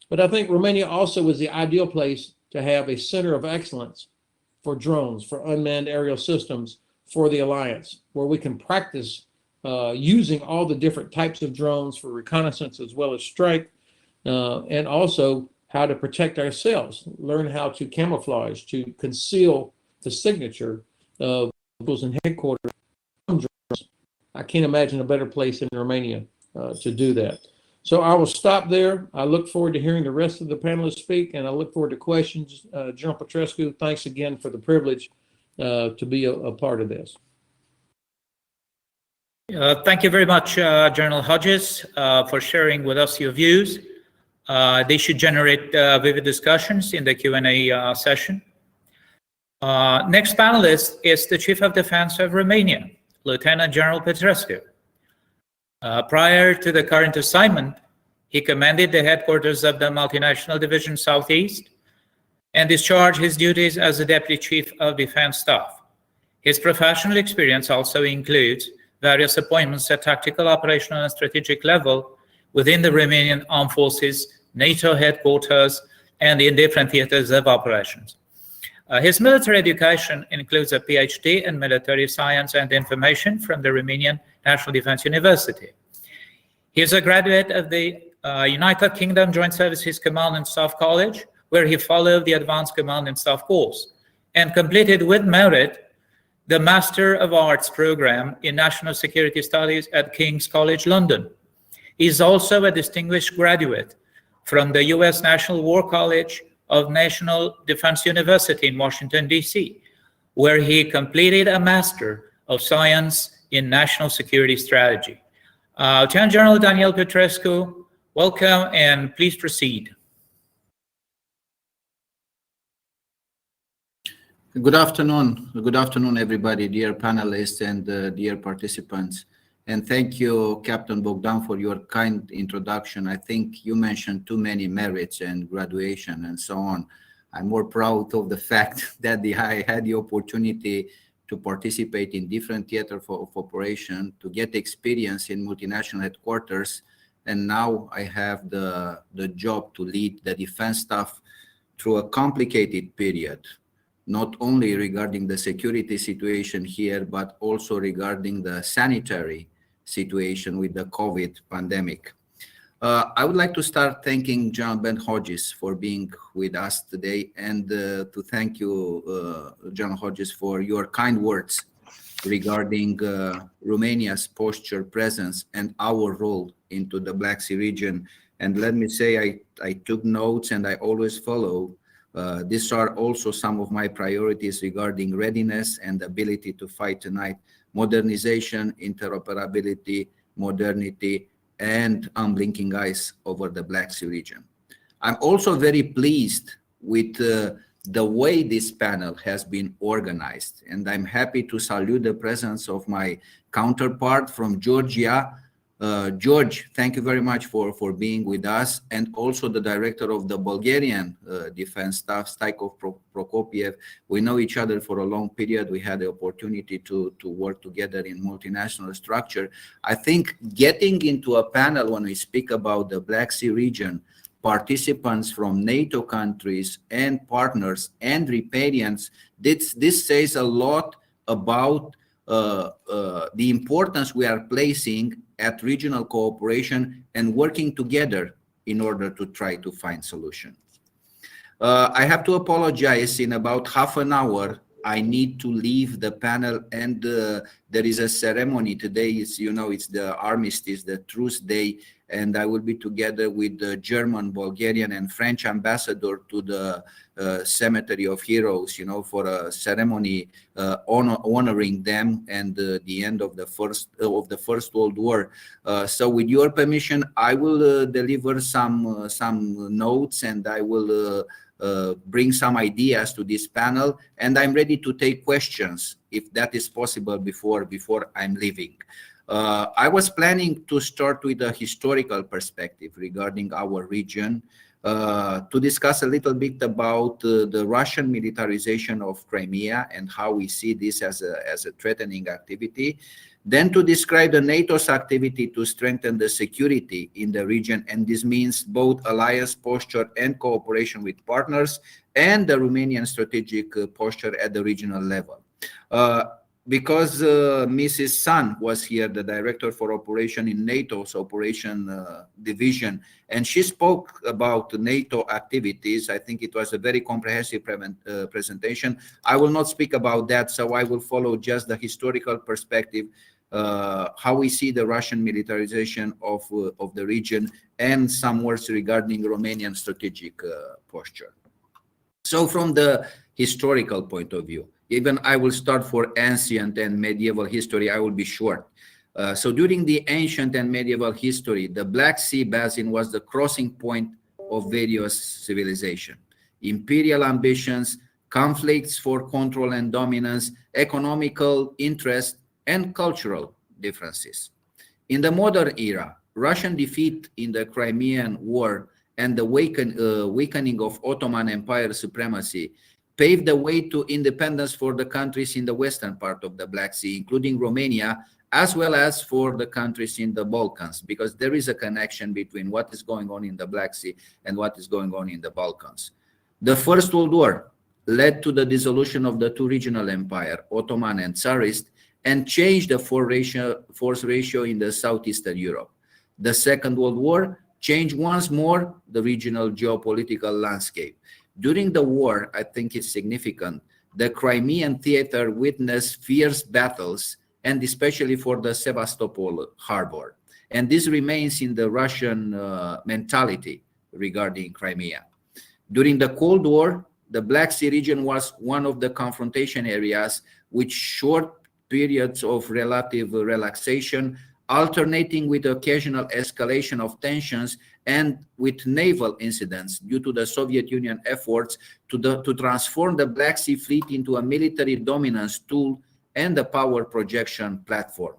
But I think Romania also is the ideal place to have a center of excellence for drones, for unmanned aerial systems, for the Alliance, where we can practice using all the different types of drones for reconnaissance as well as strike, and also how to protect ourselves, learn how to camouflage, to conceal the signature of vehicles and headquarters. I can't imagine a better place in Romania to do that. So I will stop there. I look forward to hearing the rest of the panelists speak, and I look forward to questions. General Petrescu, thanks again for the privilege to be a part of this. Thank you very much, General Hodges, for sharing with us your views. They should generate vivid discussions in the Q&A session. Next panelist is the Chief of Defense of Romania, Lieutenant General Petrescu. Prior to the current assignment, he commanded the headquarters of the Multinational Division Southeast and discharged his duties as the Deputy Chief of Defense Staff. His professional experience also includes various appointments at tactical, operational, and strategic level within the Romanian Armed Forces, NATO headquarters, and in different theaters of operations. His military education includes a PhD in military science and information from the Romanian National Defense University. He is a graduate of the United Kingdom Joint Services Command and Staff College, where he followed the Advanced Command and Staff course and completed with merit the Master of Arts program in National Security Studies at King's College London. He is also a distinguished graduate from the U.S. National War College of National Defense University in Washington, D.C., where he completed a Master of Science in National Security Strategy. Lieutenant General Daniel Petrescu, welcome, and please proceed. Good afternoon, everybody, dear panelists and dear participants. And thank you, Captain Bogdan, for your kind introduction. I think you mentioned too many merits and graduation and so on. I'm more proud of the fact that I had the opportunity to participate in different theaters of operation, to get experience in multinational headquarters, and now I have the job to lead the defense staff through a complicated period, not only regarding the security situation here, but also regarding the sanitary situation with the COVID pandemic. I would like to start thanking General Ben Hodges for being with us today, and to thank you, General Hodges, for your kind words regarding Romania's posture, presence, and our role into the Black Sea region. And let me say, I took notes and I always follow. These are also some of my priorities regarding readiness and ability to fight tonight: modernization, interoperability, modernity, and unblinking eyes over the Black Sea region. I'm also very pleased with the way this panel has been organized, and I'm happy to salute the presence of my counterpart from Georgia. George, thank you very much for being with us, and also the director of the Bulgarian Defense Staff, Staikov Prokopiev. We know each other for a long period. We had the opportunity to work together in multinational structure. I think getting into a panel when we speak about the Black Sea region, participants from NATO countries and partners and recipients, this says a lot about the importance we are placing at regional cooperation and working together in order to try to find solutions. I have to apologize. In about half an hour, I need to leave the panel, and there is a ceremony today. It's the armistice, the truce day, and I will be together with the German, Bulgarian, and French ambassador to the Cemetery of Heroes, for a ceremony honoring them and the end of the First World War. So, with your permission, I will deliver some notes, and I will bring some ideas to this panel, and I'm ready to take questions if that is possible before I'm leaving. I was planning to start with a historical perspective regarding our region. to discuss a little bit about the Russian militarization of Crimea and how we see this as a threatening activity. Then to describe the NATO's activity to strengthen the security in the region, and this means both alliance posture and cooperation with partners, and the Romanian strategic posture at the regional level. Because Mrs. Sun was here, the director for operation in NATO's operation division, and she spoke about NATO activities. I think it was a very comprehensive presentation. I will not speak about that, so I will follow just the historical perspective, how we see the Russian militarization of the region, and some words regarding Romanian strategic posture. So from the historical point of view, even I will start for ancient and medieval history, I will be short. So during the ancient and medieval history, the Black Sea Basin was the crossing point of various civilizations. Imperial ambitions, conflicts for control and dominance, economical interest, and cultural differences. In the modern era, Russian defeat in the Crimean War and the weakening of Ottoman Empire supremacy paved the way to independence for the countries in the western part of the Black Sea, including Romania, as well as for the countries in the Balkans, because there is a connection between what is going on in the Black Sea and what is going on in the Balkans. The First World War led to the dissolution of the two regional empires, Ottoman and Tsarist, and changed the force ratio in the southeastern Europe. The Second World War changed once more the regional geopolitical landscape. During the war, I think it's significant, the Crimean theater witnessed fierce battles, and especially for the Sevastopol harbor. And this remains in the Russian mentality regarding Crimea. During the Cold War, the Black Sea region was one of the confrontation areas with short periods of relative relaxation, alternating with occasional escalation of tensions and with naval incidents due to the Soviet Union efforts to transform the Black Sea Fleet into a military dominance tool and a power projection platform.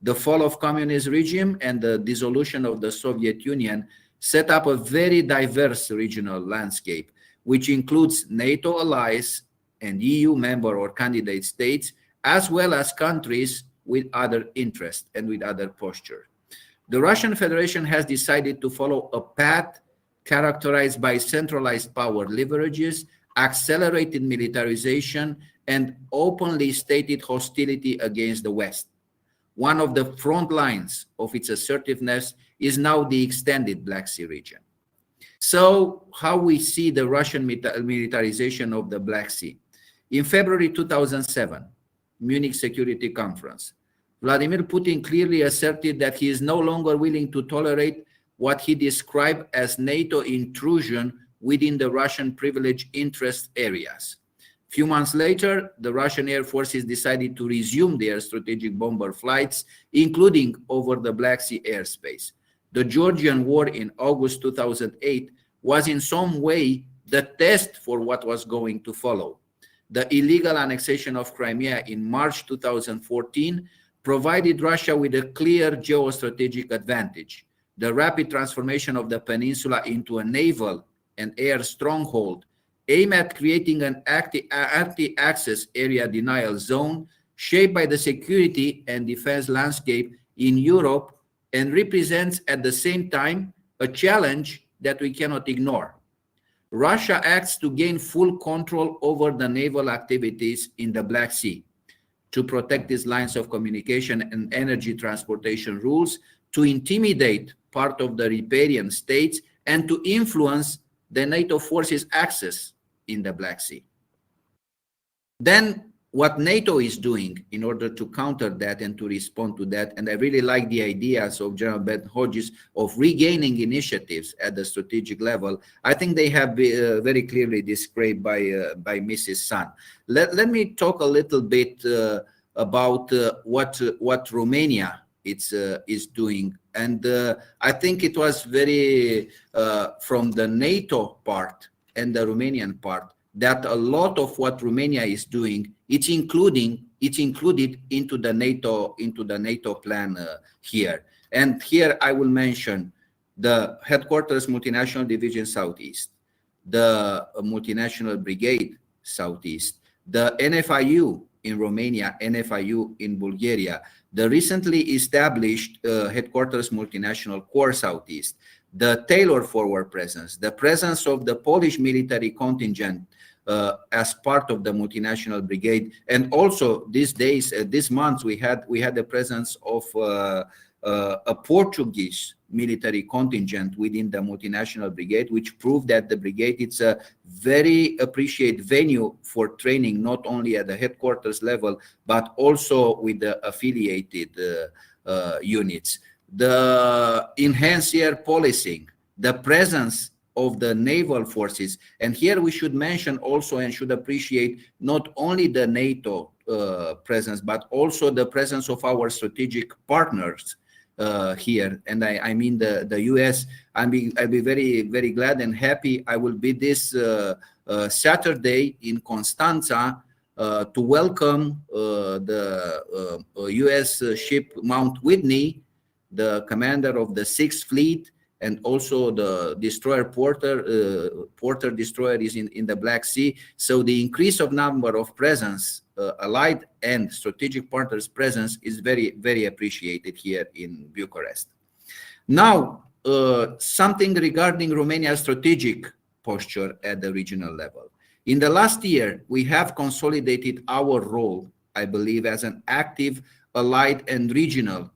The fall of communist regime and the dissolution of the Soviet Union set up a very diverse regional landscape, which includes NATO allies and EU member or candidate states, as well as countries with other interests and with other posture. The Russian Federation has decided to follow a path characterized by centralized power leverages, accelerated militarization, and openly stated hostility against the West. One of the front lines of its assertiveness is now the extended Black Sea region. So how we see the Russian militarization of the Black Sea? In February 2007, Munich Security Conference, Vladimir Putin clearly asserted that he is no longer willing to tolerate what he described as NATO intrusion within the Russian privileged interest areas. Few months later, the Russian Air Forces decided to resume their strategic bomber flights, including over the Black Sea airspace. The Georgian War in August 2008 was in some way the test for what was going to follow. The illegal annexation of Crimea in March 2014 provided Russia with a clear geostrategic advantage. The rapid transformation of the peninsula into a naval and air stronghold aimed at creating an anti-access area denial zone shaped by the security and defense landscape in Europe, and represents at the same time a challenge that we cannot ignore. Russia acts to gain full control over the naval activities in the Black Sea, to protect its lines of communication and energy transportation routes, to intimidate part of the riparian states, and to influence the NATO forces' access in the Black Sea. Then what NATO is doing in order to counter that and to respond to that, and I really like the ideas of General Ben Hodges of regaining initiatives at the strategic level. I think they have been very clearly described by Mrs. Sun. Let me talk a little bit about what Romania is doing, and I think it was very from the NATO part and the Romanian part, that a lot of what Romania is doing, it's included into the NATO plan here. And here I will mention the Headquarters Multinational Division Southeast, the Multinational Brigade Southeast, the NFIU in Romania, NFIU in Bulgaria, the recently established Headquarters Multinational Corps Southeast, the Tailor Forward presence, the presence of the Polish military contingent as part of the multinational brigade, and also these days, this month, we had the presence of a Portuguese military contingent within the multinational brigade, which proved that the brigade is a very appreciated venue for training, not only at the headquarters level, but also with the affiliated units. The enhanced air policing, the presence of the naval forces, and here we should mention also and should appreciate not only the NATO presence, but also the presence of our strategic partners here, and I mean the US. I'll be very, very glad and happy. I will be this Saturday in Constanța to welcome the US ship Mount Whitney, the commander of the 6th Fleet, and also the destroyer Porter destroyer is in the Black Sea. So the increase of number of presence, allied and strategic partners presence, is very, very appreciated here in Bucharest. Now, something regarding Romania's strategic posture at the regional level. In the last year, we have consolidated our role, I believe, as an active, allied and regional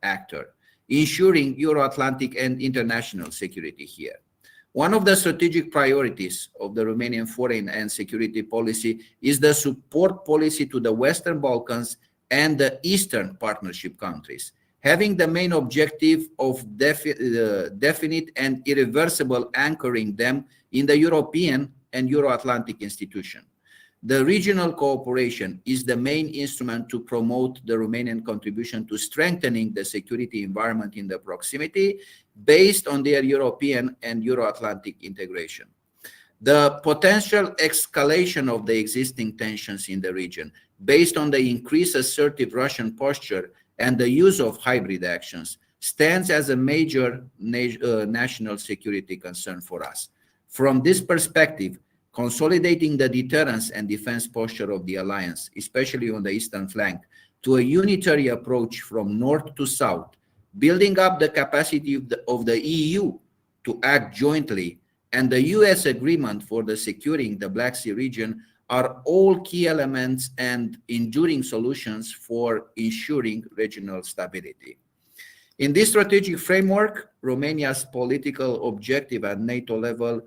actor, ensuring Euro-Atlantic and international security here. One of the strategic priorities of the Romanian foreign and security policy is the support policy to the Western Balkans and the Eastern Partnership countries, having the main objective of definite and irreversible anchoring them in the European and Euro-Atlantic institution. The regional cooperation is the main instrument to promote the Romanian contribution to strengthening the security environment in the proximity based on their European and Euro-Atlantic integration. The potential escalation of the existing tensions in the region based on the increased assertive Russian posture and the use of hybrid actions stands as a major national security concern for us. From this perspective, consolidating the deterrence and defense posture of the alliance, especially on the eastern flank, to a unitary approach from north to south, building up the capacity of the EU to act jointly, and the US agreement for the securing the Black Sea region are all key elements and enduring solutions for ensuring regional stability. In this strategic framework, Romania's political objective at NATO level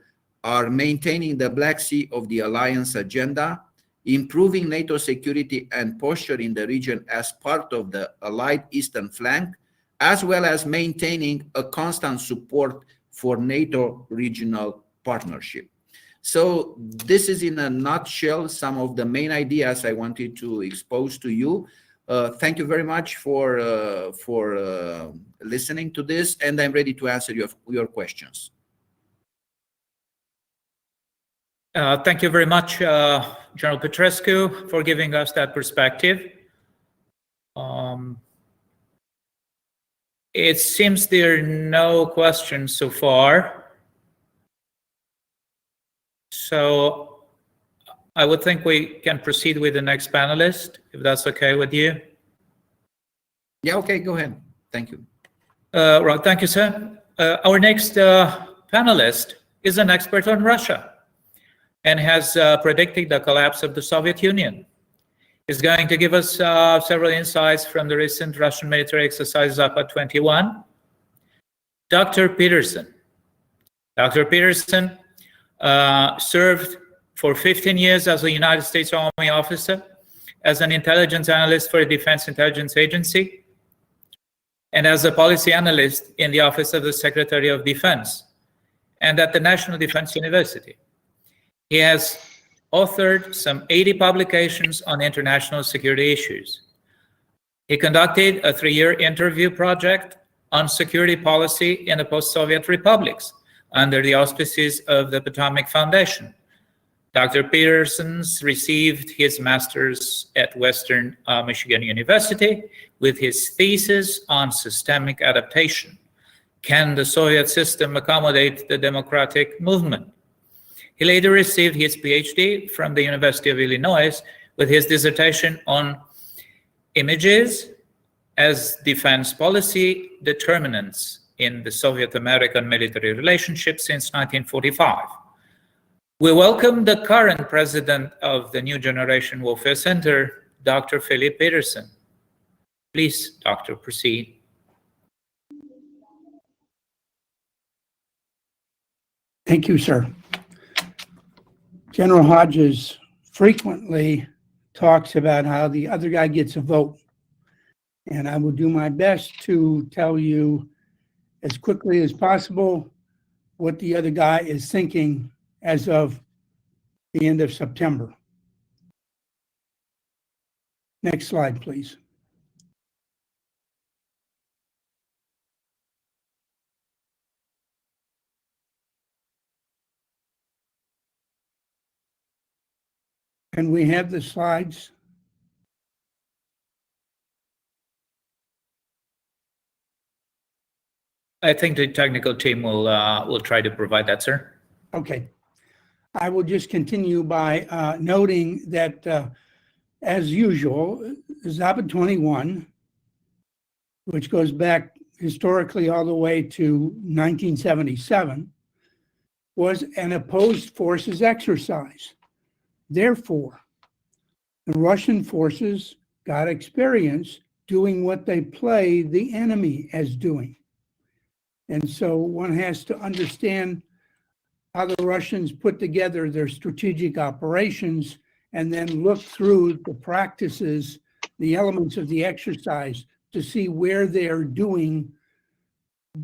are maintaining the Black Sea of the alliance agenda, improving NATO security and posture in the region as part of the allied eastern flank, as well as maintaining a constant support for NATO regional partnership. So this is in a nutshell some of the main ideas I wanted to expose to you. Thank you very much for listening to this, and I'm ready to answer your questions. Thank you very much, General Petrescu, for giving us that perspective. It seems there are no questions so far. So I would think we can proceed with the next panelist, if that's okay with you. Yeah, okay, go ahead. Thank you. Right, thank you, sir. Our next panelist is an expert on Russia and has predicted the collapse of the Soviet Union. He's going to give us several insights from the recent Russian military exercise Zapad 21. Dr. Peterson. Dr. Peterson served for 15 years as a United States Army officer, as an intelligence analyst for the Defense Intelligence Agency, and as a policy analyst in the Office of the Secretary of Defense, and at the National Defense University. He has authored some 80 publications on international security issues. He conducted a 3-year interview project on security policy in the post-Soviet republics under the auspices of the Potomac Foundation. Dr. Peterson's received his master's at Western Michigan University with his thesis on systemic adaptation, Can the Soviet system accommodate the democratic movement? He later received his PhD from the University of Illinois with his dissertation on images as defense policy determinants in the Soviet-American military relationship since 1945. We welcome the current president of the New Generation Warfare Center, Dr. Philip Peterson. Please, Doctor, proceed. Thank you, sir. General Hodges frequently talks about how the other guy gets a vote. And I will do my best to tell you as quickly as possible what the other guy is thinking as of the end of September. Next slide, please. And we have the slides. I think the technical team will try to provide that, sir. Okay. I will just continue by noting that, as usual, Zabad 21, which goes back historically all the way to 1977, was an opposed forces exercise. Therefore, the Russian forces got experience doing what they play the enemy as doing. And so one has to understand how the Russians put together their strategic operations and then look through the practices, the elements of the exercise to see where they're doing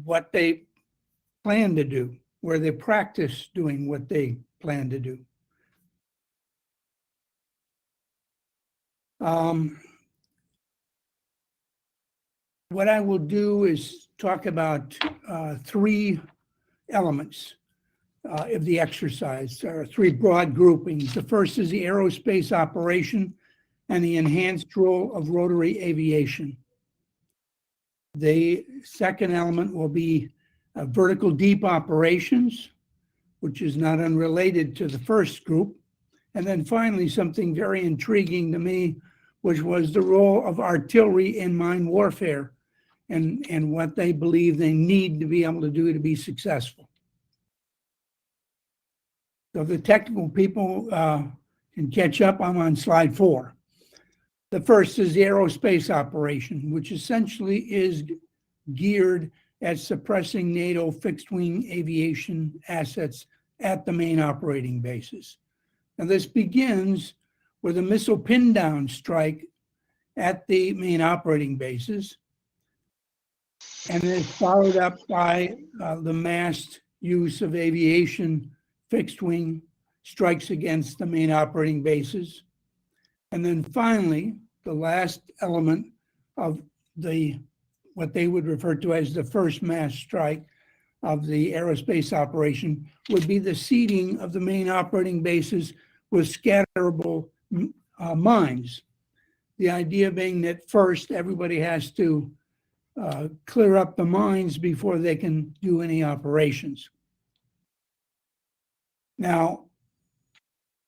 what they plan to do, where they practice doing what they plan to do. What I will do is talk about three elements of the exercise, or three broad groupings. The first is the aerospace operation and the enhanced role of rotary aviation. The second element will be vertical deep operations, which is not unrelated to the first group. And then finally, something very intriguing to me, which was the role of artillery in mine warfare and what they believe they need to be able to do to be successful. So the technical people can catch up. I'm on slide 4. The first is the aerospace operation, which essentially is geared at suppressing NATO fixed-wing aviation assets at the main operating bases. Now this begins with a missile pin-down strike at the main operating bases, and then it's followed up by the massed use of aviation fixed-wing strikes against the main operating bases. And then finally, the last element of what they would refer to as the first mass strike of the aerospace operation would be the seeding of the main operating bases with scatterable mines. The idea being that first everybody has to clear up the mines before they can do any operations. Now,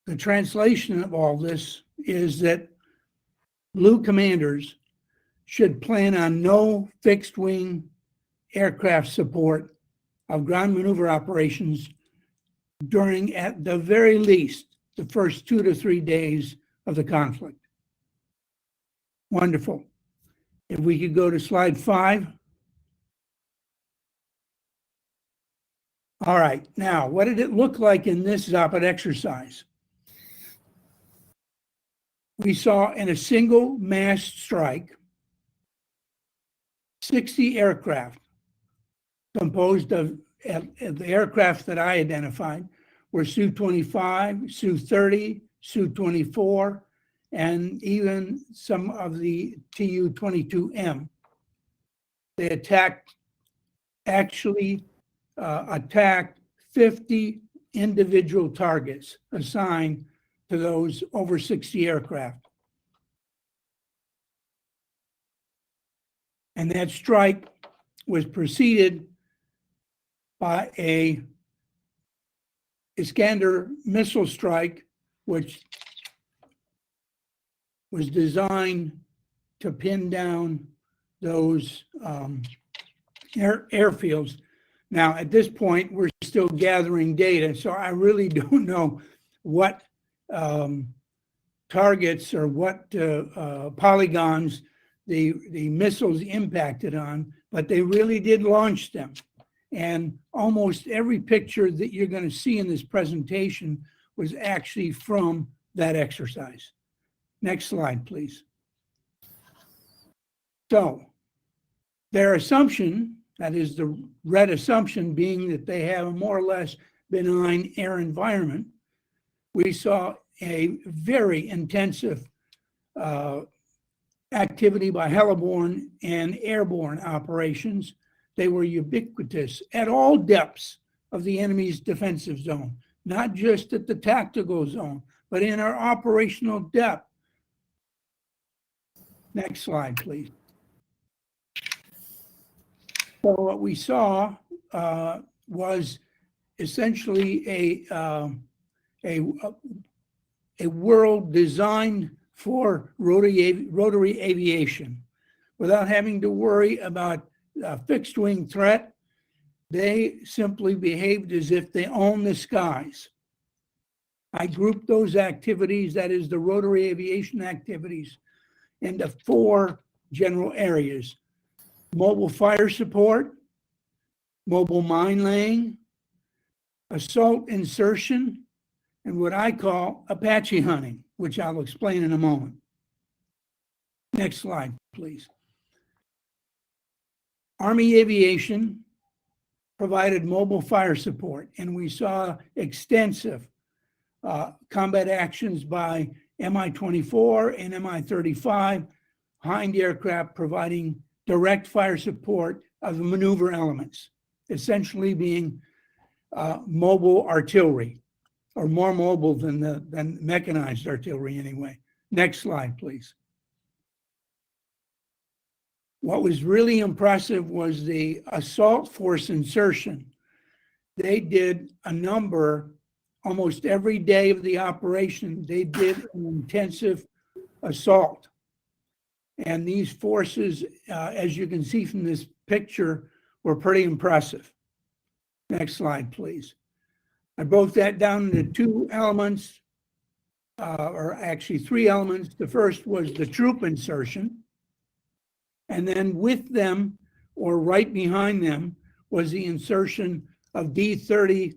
the translation of all this is that blue commanders should plan on no fixed-wing aircraft support of ground maneuver operations during, at the very least, the first 2 to 3 days of the conflict. Wonderful. If we could go to slide 5. All right, now, what did it look like in this Zapad exercise? We saw in a single mass strike, 60 aircraft composed of the aircraft that I identified were Su-25, Su-30, Su-24, and even some of the Tu-22M. They attacked 50 individual targets assigned to those over 60 aircraft. And that strike was preceded by a Iskander missile strike, which was designed to pin down those airfields. Now, at this point, we're still gathering data, so I really don't know what targets or what polygons the missiles impacted on, but they really did launch them. And almost every picture that you're going to see in this presentation was actually from that exercise. Next slide, please. So their assumption, that is the red assumption, being that they have a more or less benign air environment, we saw a very intensive activity by heliborne and airborne operations. They were ubiquitous at all depths of the enemy's defensive zone, not just at the tactical zone, but in our operational depth. Next slide, please. So what we saw was essentially a world designed for rotary aviation without having to worry about a fixed wing threat. They simply behaved as if they own the skies. I grouped those activities, that is the rotary aviation activities, into 4 general areas: mobile fire support, mobile mine laying, assault insertion, and what I call Apache hunting, which I'll explain in a moment. Next slide, please. Army aviation provided mobile fire support, and we saw extensive combat actions by Mi-24 and Mi-35 Hind aircraft providing direct fire support of the maneuver elements, essentially being mobile artillery, or more mobile than mechanized artillery anyway. Next slide, please. What was really impressive was the assault force insertion. They did a number, almost every day of the operation, they did an intensive assault. And these forces, as you can see from this picture, were pretty impressive. Next slide, please. I broke that down into 2 elements, or actually 3 elements. The first was the troop insertion. And then with them, or right behind them, was the insertion of D-30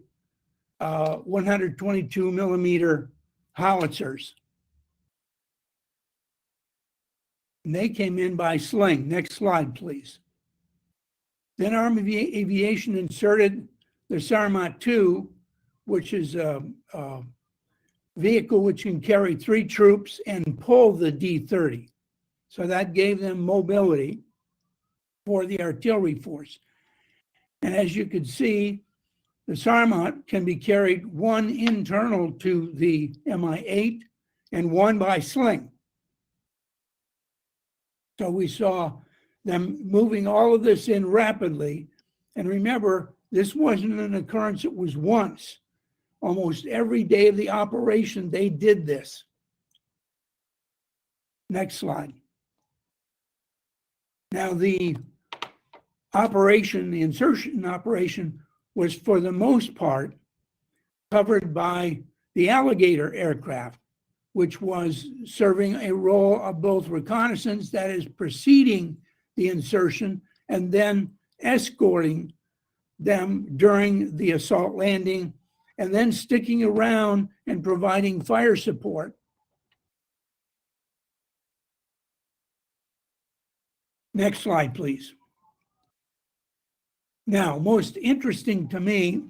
122 millimeter howitzers. And they came in by sling. Next slide, please. Then Army Aviation inserted the Sarmat 2, which is a vehicle which can carry 3 troops and pull the D-30. So that gave them mobility for the artillery force. And as you could see, the Sarmat can be carried 1 internal to the Mi-8 and 1 by sling. So we saw them moving all of this in rapidly. And remember, this wasn't an occurrence, it was once. Almost every day of the operation, they did this. Next slide. Now the operation, the insertion operation, was for the most part covered by the Alligator aircraft, which was serving a role of both reconnaissance, that is preceding the insertion, and then escorting them during the assault landing, and then sticking around and providing fire support. Next slide, please. Now, most interesting to me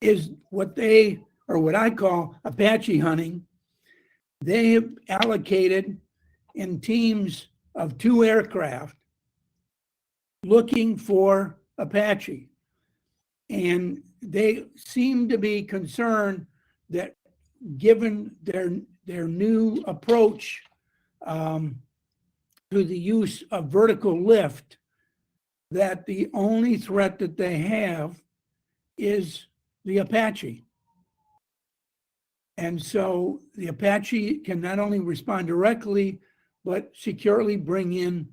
is what I call Apache hunting. They have allocated in teams of 2 aircraft looking for Apache. And they seem to be concerned that given their new approach to the use of vertical lift, that the only threat that they have is the Apache. And so the Apache can not only respond directly, but securely bring in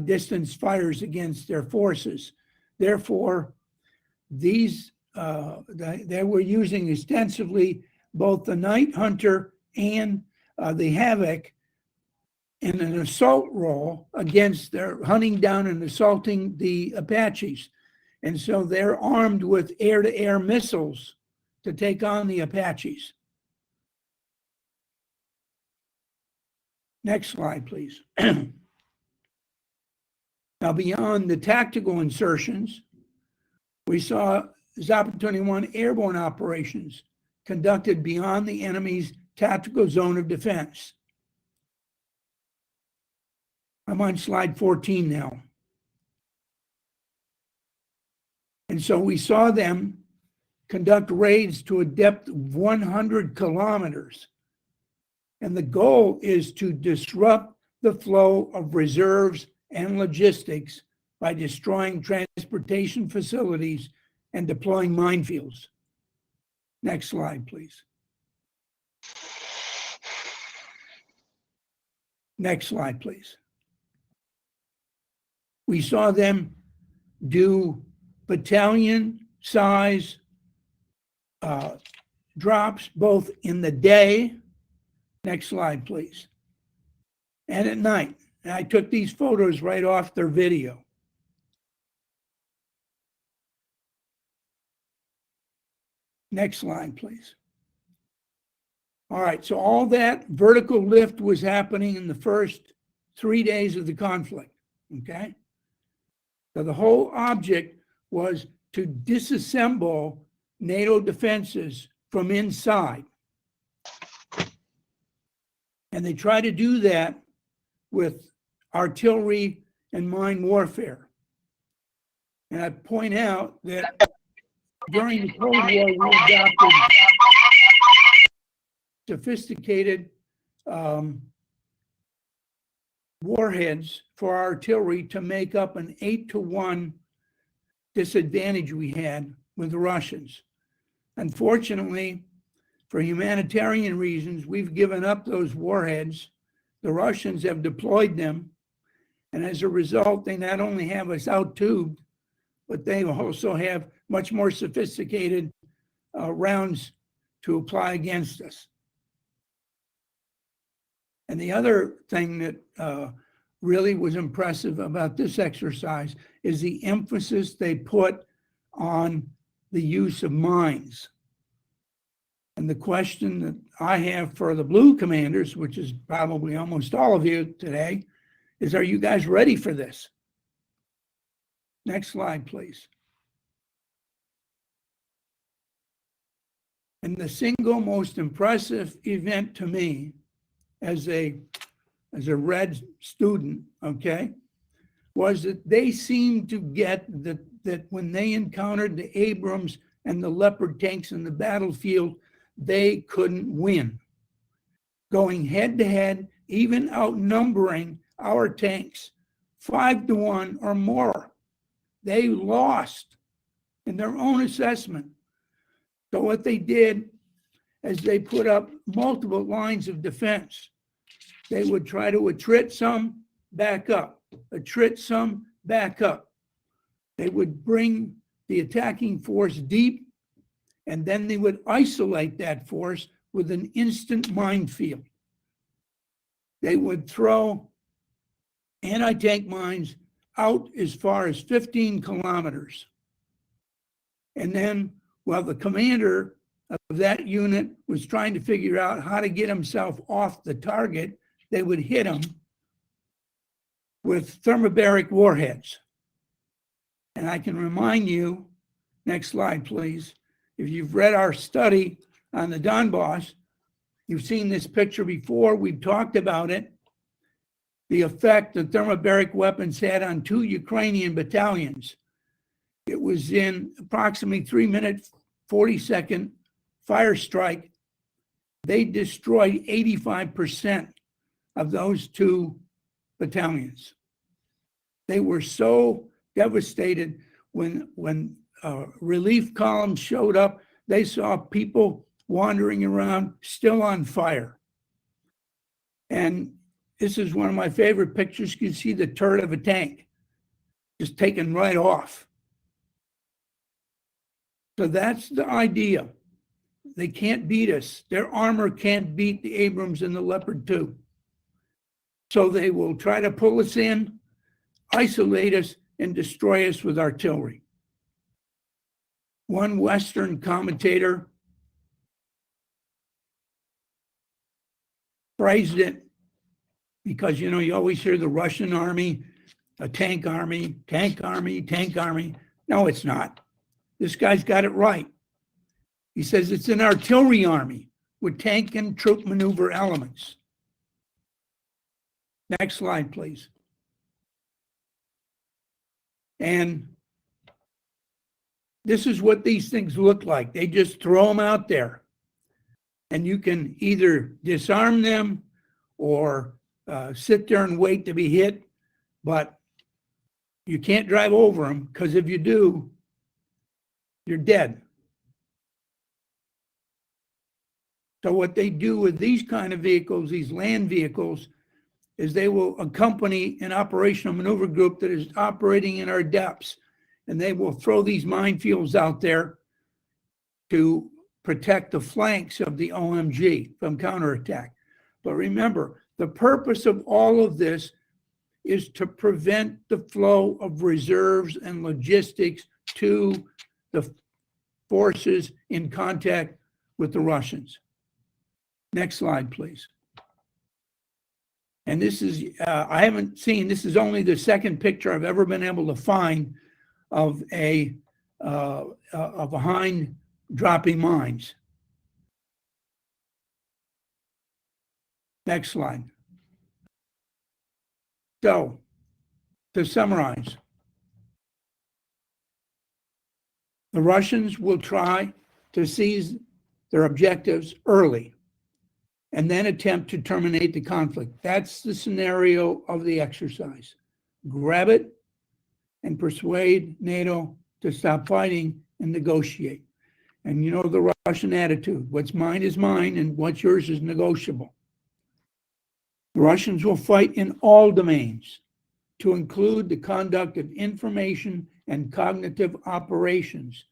distance fires against their forces. Therefore, these they were using extensively both the Night Hunter and the Havoc in an assault role against their hunting down and assaulting the Apaches. And so they're armed with air-to-air missiles to take on the Apaches. Next slide, please. Now, beyond the tactical insertions, we saw Zappa 21 airborne operations conducted beyond the enemy's tactical zone of defense. I'm on slide 14 now. And so we saw them conduct raids to a depth of 100 kilometers. And the goal is to disrupt the flow of reserves and logistics by destroying transportation facilities and deploying minefields. Next slide, please. Next slide, please. We saw them do battalion size drops both in the day, next slide, please, and at night. And I took these photos right off their video. Next slide, please. All right, so all that vertical lift was happening in the first 3 days of the conflict, okay? So the whole object was to disassemble NATO defenses from inside. And they try to do that with artillery and mine warfare. And I point out that during the Cold War, we adopted sophisticated warheads for artillery to make up an 8-to-1 disadvantage we had with the Russians. Unfortunately, for humanitarian reasons, we've given up those warheads. The Russians have deployed them. And as a result, they not only have us out-tubed, but they also have much more sophisticated rounds to apply against us. And the other thing that really was impressive about this exercise is the emphasis they put on the use of mines. And the question that I have for the blue commanders, which is probably almost all of you today, is are you guys ready for this? Next slide, please. And the single most impressive event to me as a Red student, okay, was that they seemed to get that when they encountered the Abrams and the Leopard tanks in the battlefield, they couldn't win. Going head to head, even outnumbering our tanks 5-to-1 or more, they lost in their own assessment. So what they did is they put up multiple lines of defense. They would try to attrit some, back up, attrit some, back up. They would bring the attacking force deep, and then they would isolate that force with an instant minefield. They would throw anti-tank mines out as far as 15 kilometers. And then while the commander of that unit was trying to figure out how to get himself off the target, they would hit him with thermobaric warheads. And I can remind you, next slide, please, if you've read our study on the Donbass, you've seen this picture before, we've talked about it, the effect that thermobaric weapons had on 2 Ukrainian battalions. It was in approximately 3-minute, 40-second fire strike. They destroyed 85% of those 2 battalions. They were so devastated when relief columns showed up. They saw people wandering around still on fire. And this is one of my favorite pictures. You can see the turret of a tank just taken right off. So that's the idea. They can't beat us. Their armor can't beat the Abrams and the Leopard 2. So they will try to pull us in, isolate us, and destroy us with artillery. One Western commentator phrased it because, you know, you always hear the Russian army, a tank army, tank army, tank army. No, it's not. This guy's got it right. He says it's an artillery army with tank and troop maneuver elements. Next slide, please. And this is what these things look like. They just throw them out there. And you can either disarm them or sit there and wait to be hit. But you can't drive over them, because if you do, you're dead. So what they do with these kind of vehicles, these land vehicles, is they will accompany an operational maneuver group that is operating in our depths. And they will throw these minefields out there to protect the flanks of the OMG from counterattack. But remember, the purpose of all of this is to prevent the flow of reserves and logistics to the forces in contact with the Russians. Next slide, please. And this is, I haven't seen, this is only the second picture I've ever been able to find of a hind dropping mines. Next slide. So, to summarize, the Russians will try to seize their objectives early and then attempt to terminate the conflict. That's the scenario of the exercise. Grab it and persuade NATO to stop fighting and negotiate. And you know the Russian attitude, what's mine is mine and what's yours is negotiable. The Russians will fight in all domains, to include the conduct of information and cognitive operations.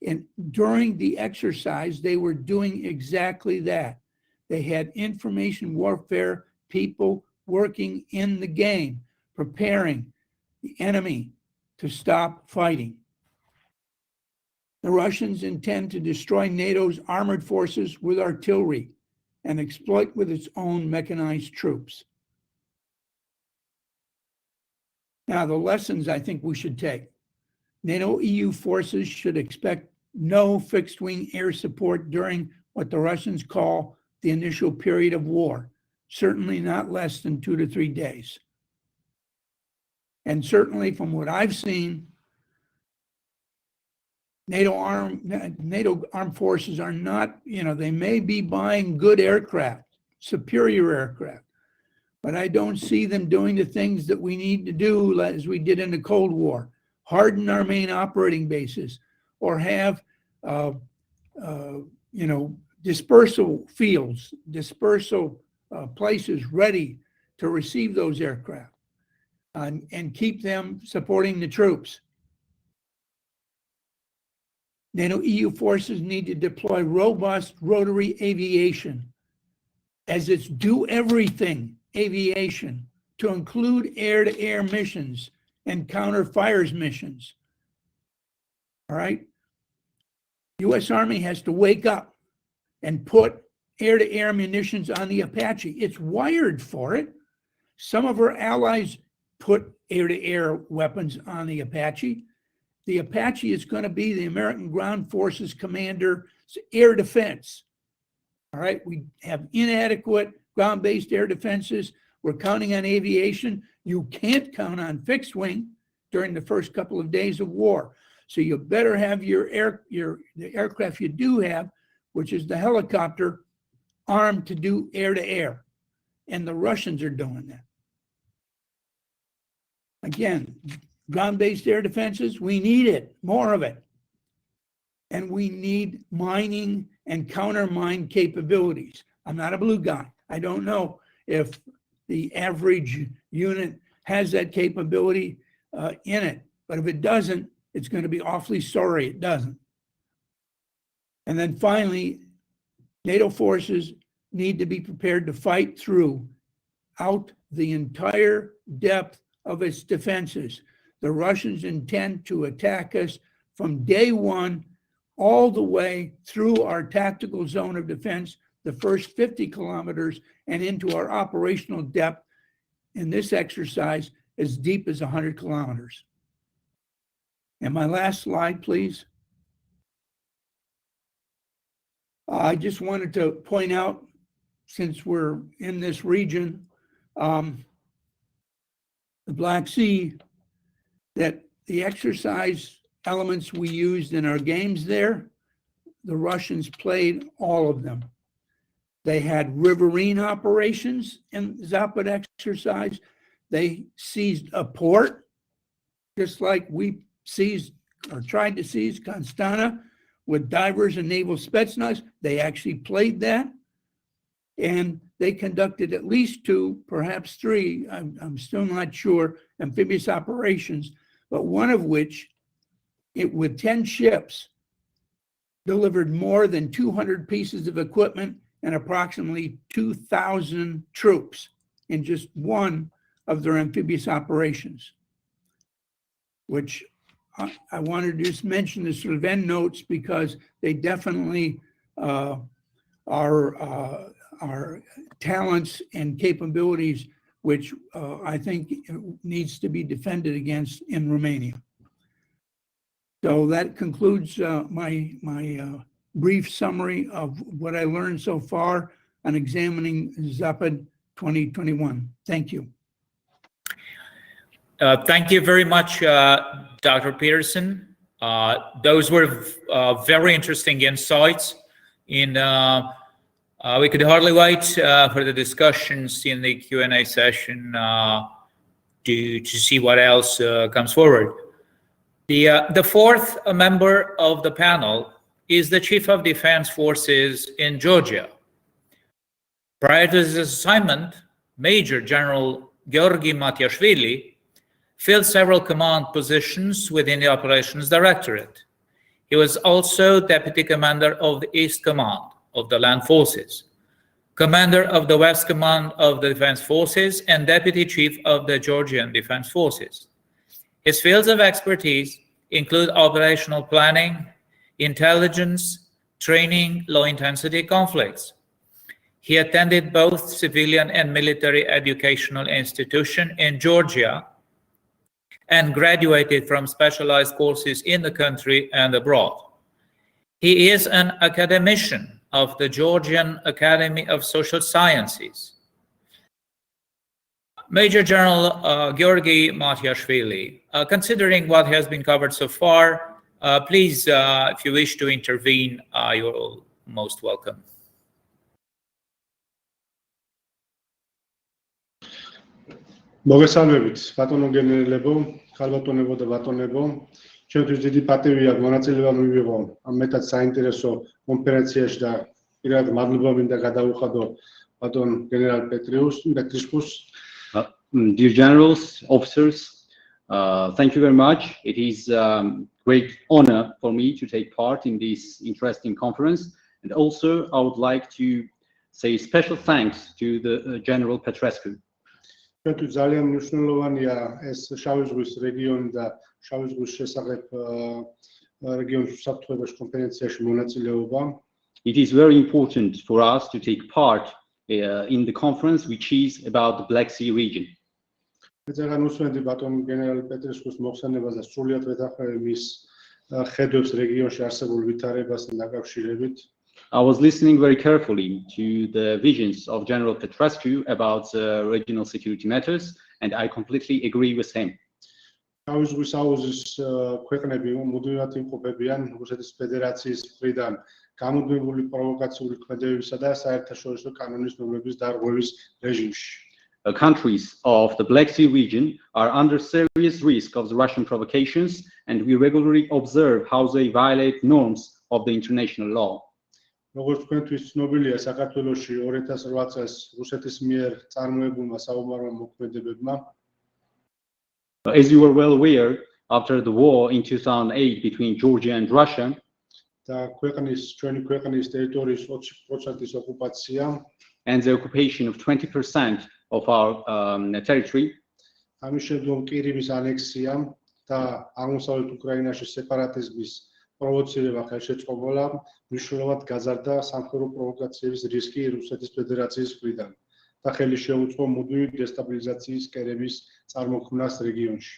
And during the exercise, they were doing exactly that. They had information warfare people working in the game, preparing the enemy to stop fighting. The Russians intend to destroy NATO's armored forces with artillery and exploit with its own mechanized troops. Now, the lessons I think we should take. NATO EU forces should expect no fixed-wing air support during what the Russians call the initial period of war, certainly not less than 2 to 3 days. And certainly from what I've seen, NATO armed forces are not, they may be buying good aircraft, superior aircraft, but I don't see them doing the things that we need to do as we did in the Cold War, harden our main operating bases or have, dispersal fields, dispersal places ready to receive those aircraft and keep them supporting the troops. NATO EU forces need to deploy robust rotary aviation as its do everything aviation to include air-to-air missions and counter-fires missions. All right? U.S. Army has to wake up and put air-to-air munitions on the Apache. It's wired for it. Some of our allies put air-to-air weapons on the Apache. The Apache is going to be the American Ground Forces Commander's air defense. All right, we have inadequate ground-based air defenses. We're counting on aviation. You can't count on fixed wing during the first couple of days of war. So you better have the aircraft you do have, which is the helicopter, armed to do air-to-air. And the Russians are doing that. Again, ground-based air defenses? We need it, more of it. And we need mining and counter-mine capabilities. I'm not a blue guy. I don't know if the average unit has that capability in it. But if it doesn't, it's going to be awfully sorry it doesn't. And then finally, NATO forces need to be prepared to fight throughout the entire depth of its defenses. The Russians intend to attack us from day one all the way through our tactical zone of defense, the first 50 kilometers, and into our operational depth in this exercise as deep as 100 kilometers. And my last slide, please. I just wanted to point out, since we're in this region, the Black Sea, that the exercise elements we used in our games there, the Russians played all of them. They had riverine operations in Zapad exercise. They seized a port, just like we seized or tried to seize Constanta with divers and naval Spetsnaz. They actually played that. And they conducted at least 2, perhaps 3, I'm still not sure, amphibious operations, but one of which, with 10 ships, delivered more than 200 pieces of equipment and approximately 2,000 troops in just one of their amphibious operations, which I wanted to just mention the sort of end notes because they definitely are talents and capabilities which I think needs to be defended against in Romania. So that concludes my brief summary of what I learned so far on examining Zapad 2021. Thank you. Thank you very much, Dr. Peterson. Those were very interesting insights. We could hardly wait for the discussions in the Q&A session to see what else comes forward. The fourth member of the panel is the Chief of Defense Forces in Georgia. Prior to his assignment, Major General Georgi Matiashvili filled several command positions within the Operations Directorate. He was also Deputy Commander of the East Command of the Land Forces, Commander of the West Command of the Defense Forces, and Deputy Chief of the Georgian Defense Forces. His fields of expertise include operational planning, intelligence, training, low-intensity conflicts. He attended both civilian and military educational institutions in Georgia and graduated from specialized courses in the country and abroad. He is an academician of the Georgian Academy of Social Sciences. Major General Georgi Matiashvili, considering what has been covered so far, please, if you wish to intervene, you're most welcome. მოგესალმებით, ბატონო გენერალებო, ხალბატონებო და ბატონებო. Ჩვენთვის დიდი პატივია მონაწილეობა მივიღო ამ მეტად საინტერესო კონფერენციაში და პირადად მადლობა მინდა გადავუხადო ბატონ გენერალ პეტრისკუს. Dear generals, officers, thank you very much. It is a great honor for me to take part in this interesting conference. And also, I would like to say special thanks to the General Petrescu. Ჩვენთვის ძალიან მნიშვნელოვანია ეს შავი ზღვის რეგიონი და შავი ზღვის შესახებ რეგიონის უსაფრთხოებაში კონფერენციაში მონაწილეობა. It is very important for us to take part in the conference, which is about the Black Sea region. ეცაღან უსმენდი ბატონ გენერალ პეტრისკუს მოხსენებას და სრულიად ვეთანხმები მის ხედვებს რეგიონში არსებულ ვითარებასთან დაკავშირებით. I was listening very carefully to the visions of General Petrescu about regional security matters, and I completely agree with him. შავი ზღვის აუზის ქვეყნები მუდმივად იმყოფებიან რუსეთის ფედერაციის მხრიდან გამუდმებული პროვოკაციული ქმედებებისა და საერთაშორისო კანონის ნორმების დარღვევის რეჟიმში. countries of the Black Sea region are under serious risk of the Russian provocations, and we regularly observe how they violate norms of the international law. როგორც თქვენთვის ცნობილია, საქართველოში 2008 წელს რუსეთის მიერ წარმოებულმა საომარმა მოქმედებებმა As you are well aware, after the war in 2008 between Georgia and Russia, და ჩვენი ქვეყნის ტერიტორიის 20%-ის ოკუპაცია and the occupation of 20% of our territory, ამის შემდგომ კირიმის ანექსია და აღმოსავლეთ უკრაინაში სეპარატიზმის პროვოცირება ხელშეწყობალა მნიშვნელოვნად გაზარდა სამხედრო პროვოკაციების რისკი რუსეთის ფედერაციის მხრიდან და ხელი შეუწყო მუდმივი დესტაბილიზაციის კერების წარმოქმნას რეგიონში.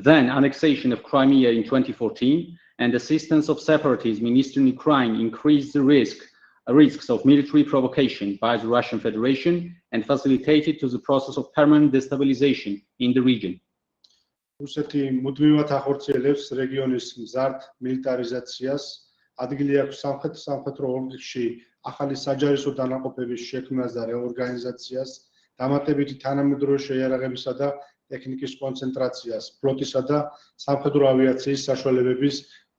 then annexation of Crimea in 2014 and assistance of separatism in eastern Ukraine increased the risks of military provocation by the Russian Federation and facilitated to the process of permanent destabilization in the region. რუსეთი მუდმივად ახორციელებს რეგიონის მზარდ მილიტარიზაციას, ადგილი აქვს სამხედრო ოლქში ახალი საჯარისო დანაყოფების შექმნას და რეორგანიზაციას, დამატებითი თანამედროვე შეიარაღებისა და ტექნიკის კონცენტრაციას, ფლოტისა და სამხედრო ავიაციის საშუალებების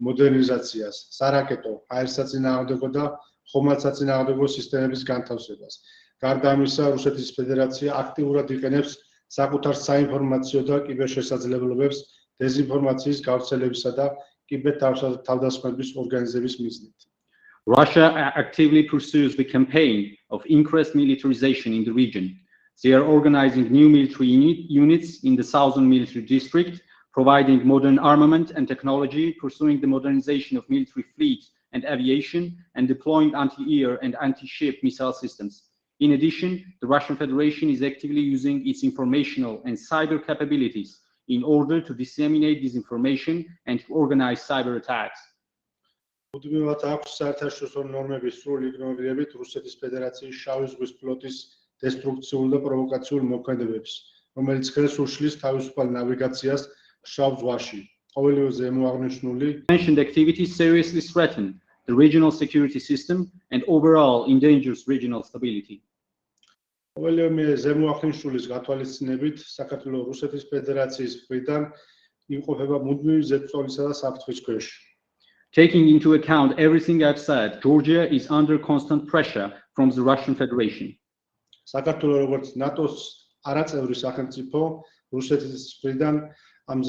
მოდერნიზაციას, სარაკეტო, აირსაწინააღმდეგო და ხომალდსაწინააღმდეგო სისტემების განთავსებას. გარდა ამისა, რუსეთის ფედერაცია აქტიურად იყენებს საკუთარ საინფორმაციო და კიბერშესაძლებლობებს დეზინფორმაციის გავრცელებისა და კიბერთავდასხმების ორგანიზების მიზნით. Russia actively pursues the campaign of increased militarization in the region. They are organizing new military units in the southern military district, providing modern armament and technology, pursuing the modernization of military fleet and aviation, and deploying anti-air and anti-ship missile systems. In addition, the Russian Federation is actively using its informational and cyber capabilities in order to disseminate disinformation and to organize cyber attacks. მუდმივად აქვს საერთაშორისო ნორმების სრული იგნორირებით რუსეთის ფედერაციის შავი ზღვის ფლოტის დესტრუქციულ და პროვოკაციულ მოქმედებებს, რომელიც ხელს უშლის თავისუფალ ნავიგაციას შავ ზღვაში. ყოველივე ზემოაღნიშნული mentioned activities seriously threaten the regional security system and overall endangers regional stability. ყოველივე ზემოაღნიშნულის გათვალისწინებით საქართველოს რუსეთის ფედერაციის მხრიდან იმყოფება მუდმივი ზედწოლისა და საფრთხის ქვეშ. Taking into account everything I've said, Georgia is under constant pressure from the Russian Federation. საქართველოს როგორც ნატოს არაწევრი სახელმწიფო რუსეთის მხრიდან ამ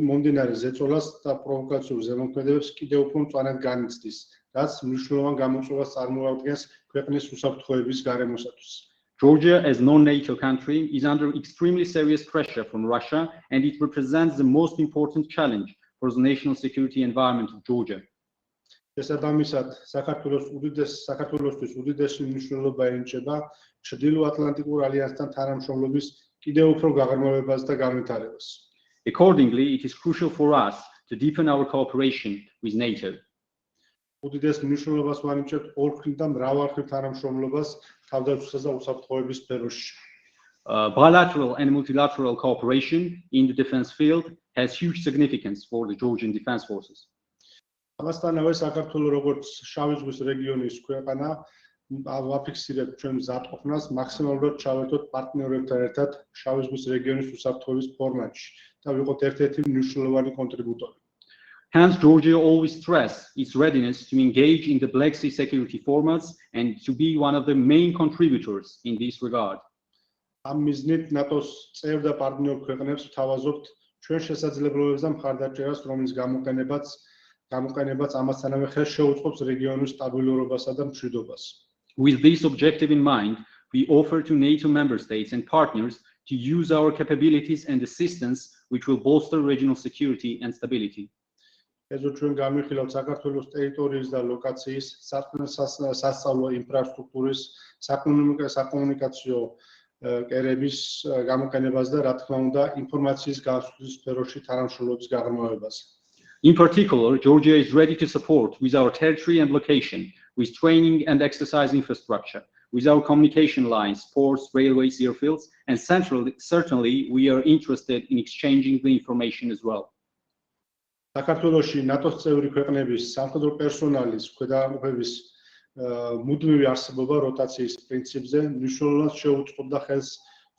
მომდინარე ზეწოლას და პროვოკაციულ ზემოქმედებებს კიდევ უფრო მწვანედ განიცდის, რაც მნიშვნელოვან გამოწვევას წარმოადგენს ქვეყნის უსაფრთხოების გარემოსათვის. Georgia, as non-NATO country, is under extremely serious pressure from Russia, and it represents the most important challenge for the national security environment of Georgia. შესაბამისად, საქართველოსთვის უდიდესი მნიშვნელობა ენიჭება ჩრდილო-ატლანტიკურ ალიანსთან თანამშრომლობის კიდევ უფრო გაღრმავებას და განვითარებას. Accordingly, it is crucial for us to deepen our cooperation with NATO. უდიდეს მნიშვნელობას ვანიჭებთ ორქრილ და მრავალქრილ თანამშრომლობას თავდაცვისა და უსაფრთხოების სფეროში. Bilateral and multilateral cooperation in the defense field has huge significance for the Georgian defense forces. ამასთანავე საქართველოს როგორც შავი ზღვის რეგიონის ქვეყანა ვაფიქსირებთ ჩვენ მზადყოფნას მაქსიმალურად ჩავერთოთ პარტნიორებთან ერთად შავი ზღვის რეგიონის უსაფრთხოების ფორმატში და ვიყოთ ერთ-ერთი მნიშვნელოვანი კონტრიბუტორი. Hence, Georgia always stressed its readiness to engage in the Black Sea security formats and to be one of the main contributors in this regard. ამ მიზნით ნატოს წევრ და პარტნიორ ქვეყნებს ვთავაზობთ ჩვენ შესაძლებლობებს და მხარდაჭერას, რომლის გამოყენებაც ამასთანავე ხელს შეუწყობს რეგიონის სტაბილურობასა და მშვიდობას. With this objective in mind, we offer to NATO member states and partners to use our capabilities and assistance which will bolster regional security and stability. ეზო ჩვენ გამიხილავთ საქართველოს ტერიტორიის და ლოკაციის სასწავლო ინფრასტრუქტურის საკომუნიკაციო კერების გამოყენებას და რა თქმა უნდა ინფორმაციის გასვლის სფეროში თანამშრომლობის გაღრმავებას. In particular, Georgia is ready to support with our territory and location, with training and exercise infrastructure, with our communication lines, ports, railways, airfields, and certainly we are interested in exchanging the information as well. საქართველოში ნატოს წევრი ქვეყნების სამხედრო პერსონალის ქვედანაყოფების მუდმივი არსებობა როტაციის პრინციპზე მნიშვნელოვნად შეუწყობდა ხელს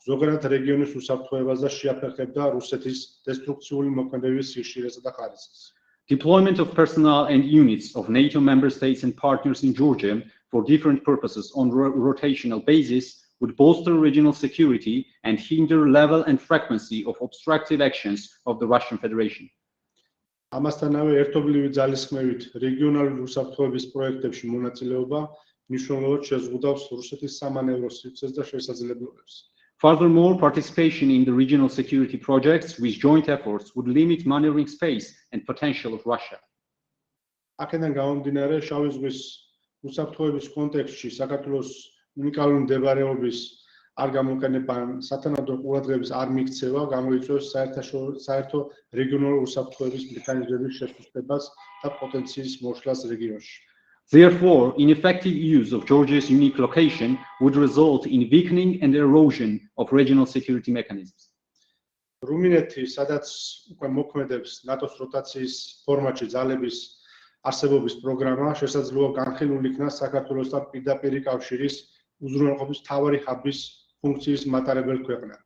ზოგადად რეგიონის უსაფრთხოებას და შეაფერხებდა რუსეთის დესტრუქციული მოქმედების სიხშირესა და ხარისხს. Deployment of personnel and units of NATO member states and partners in Georgia for different purposes on rotational basis would bolster regional security and hinder level and frequency of obstructive actions of the Russian Federation. ამასთანავე ერთობლივი ძალისხმევით რეგიონალური უსაფრთხოების პროექტებში მონაწილეობა მნიშვნელოვნად შეზღუდავს რუსეთის სამანევრო სივრცეს და შესაძლებლობებს. Furthermore, participation in the regional security projects with joint efforts would limit maneuvering space and potential of Russia. აქედან გამომდინარე, შავი ზღვის უსაფრთხოების კონტექსტში საქართველოს უნიკალური მდებარეობის არ გამოყენება სათანადო ყურადღების არ მიქცევა გამოიწვევს საერთო რეგიონულ უსაფრთხოების მექანიზმების შესუსტებას და პოტენციის მოშლას რეგიონში. Therefore, ineffective use of Georgia's unique location would result in weakening and erosion of regional security mechanisms. რუმინეთი, სადაც უკვე მოქმედებს ნატოს როტაციის ფორმატში ძალების არსებობის პროგრამა, შესაძლოა განხილულ იქნა საქართველოსთან პირდაპირი კავშირის უზრუნველყოფის მთავარი ჰაბის ფუნქციის მატარებელ ქვეყნად.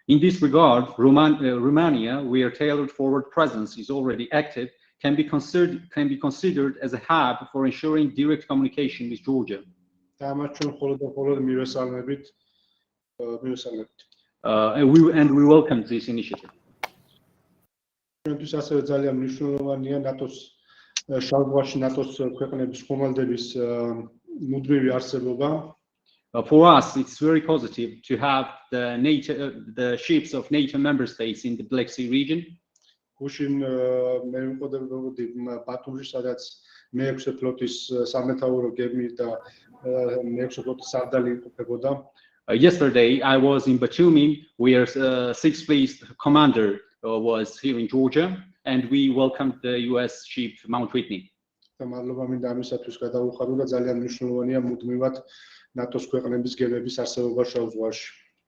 In this regard, Romania, where tailored forward presence is already active, can be considered as a hub for ensuring direct communication with Georgia. And we welcome this initiative. For us, it's very positive to have the ships of NATO member states in the Black Sea region. Yesterday, I was in Batumi, where 6th Fleet Commander was here in Georgia, and we welcomed the US ship Mount Whitney.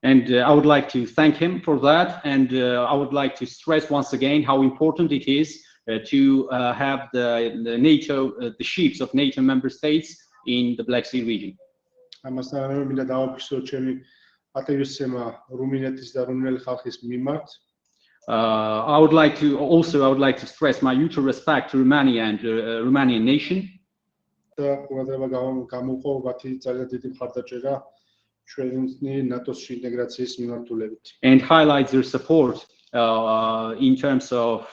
And I would like to thank him for that, and I would like to stress once again how important it is to have the ships of NATO member states in the Black Sea region. I would like to stress my mutual respect to Romania and Romanian nation. And highlights their support in terms of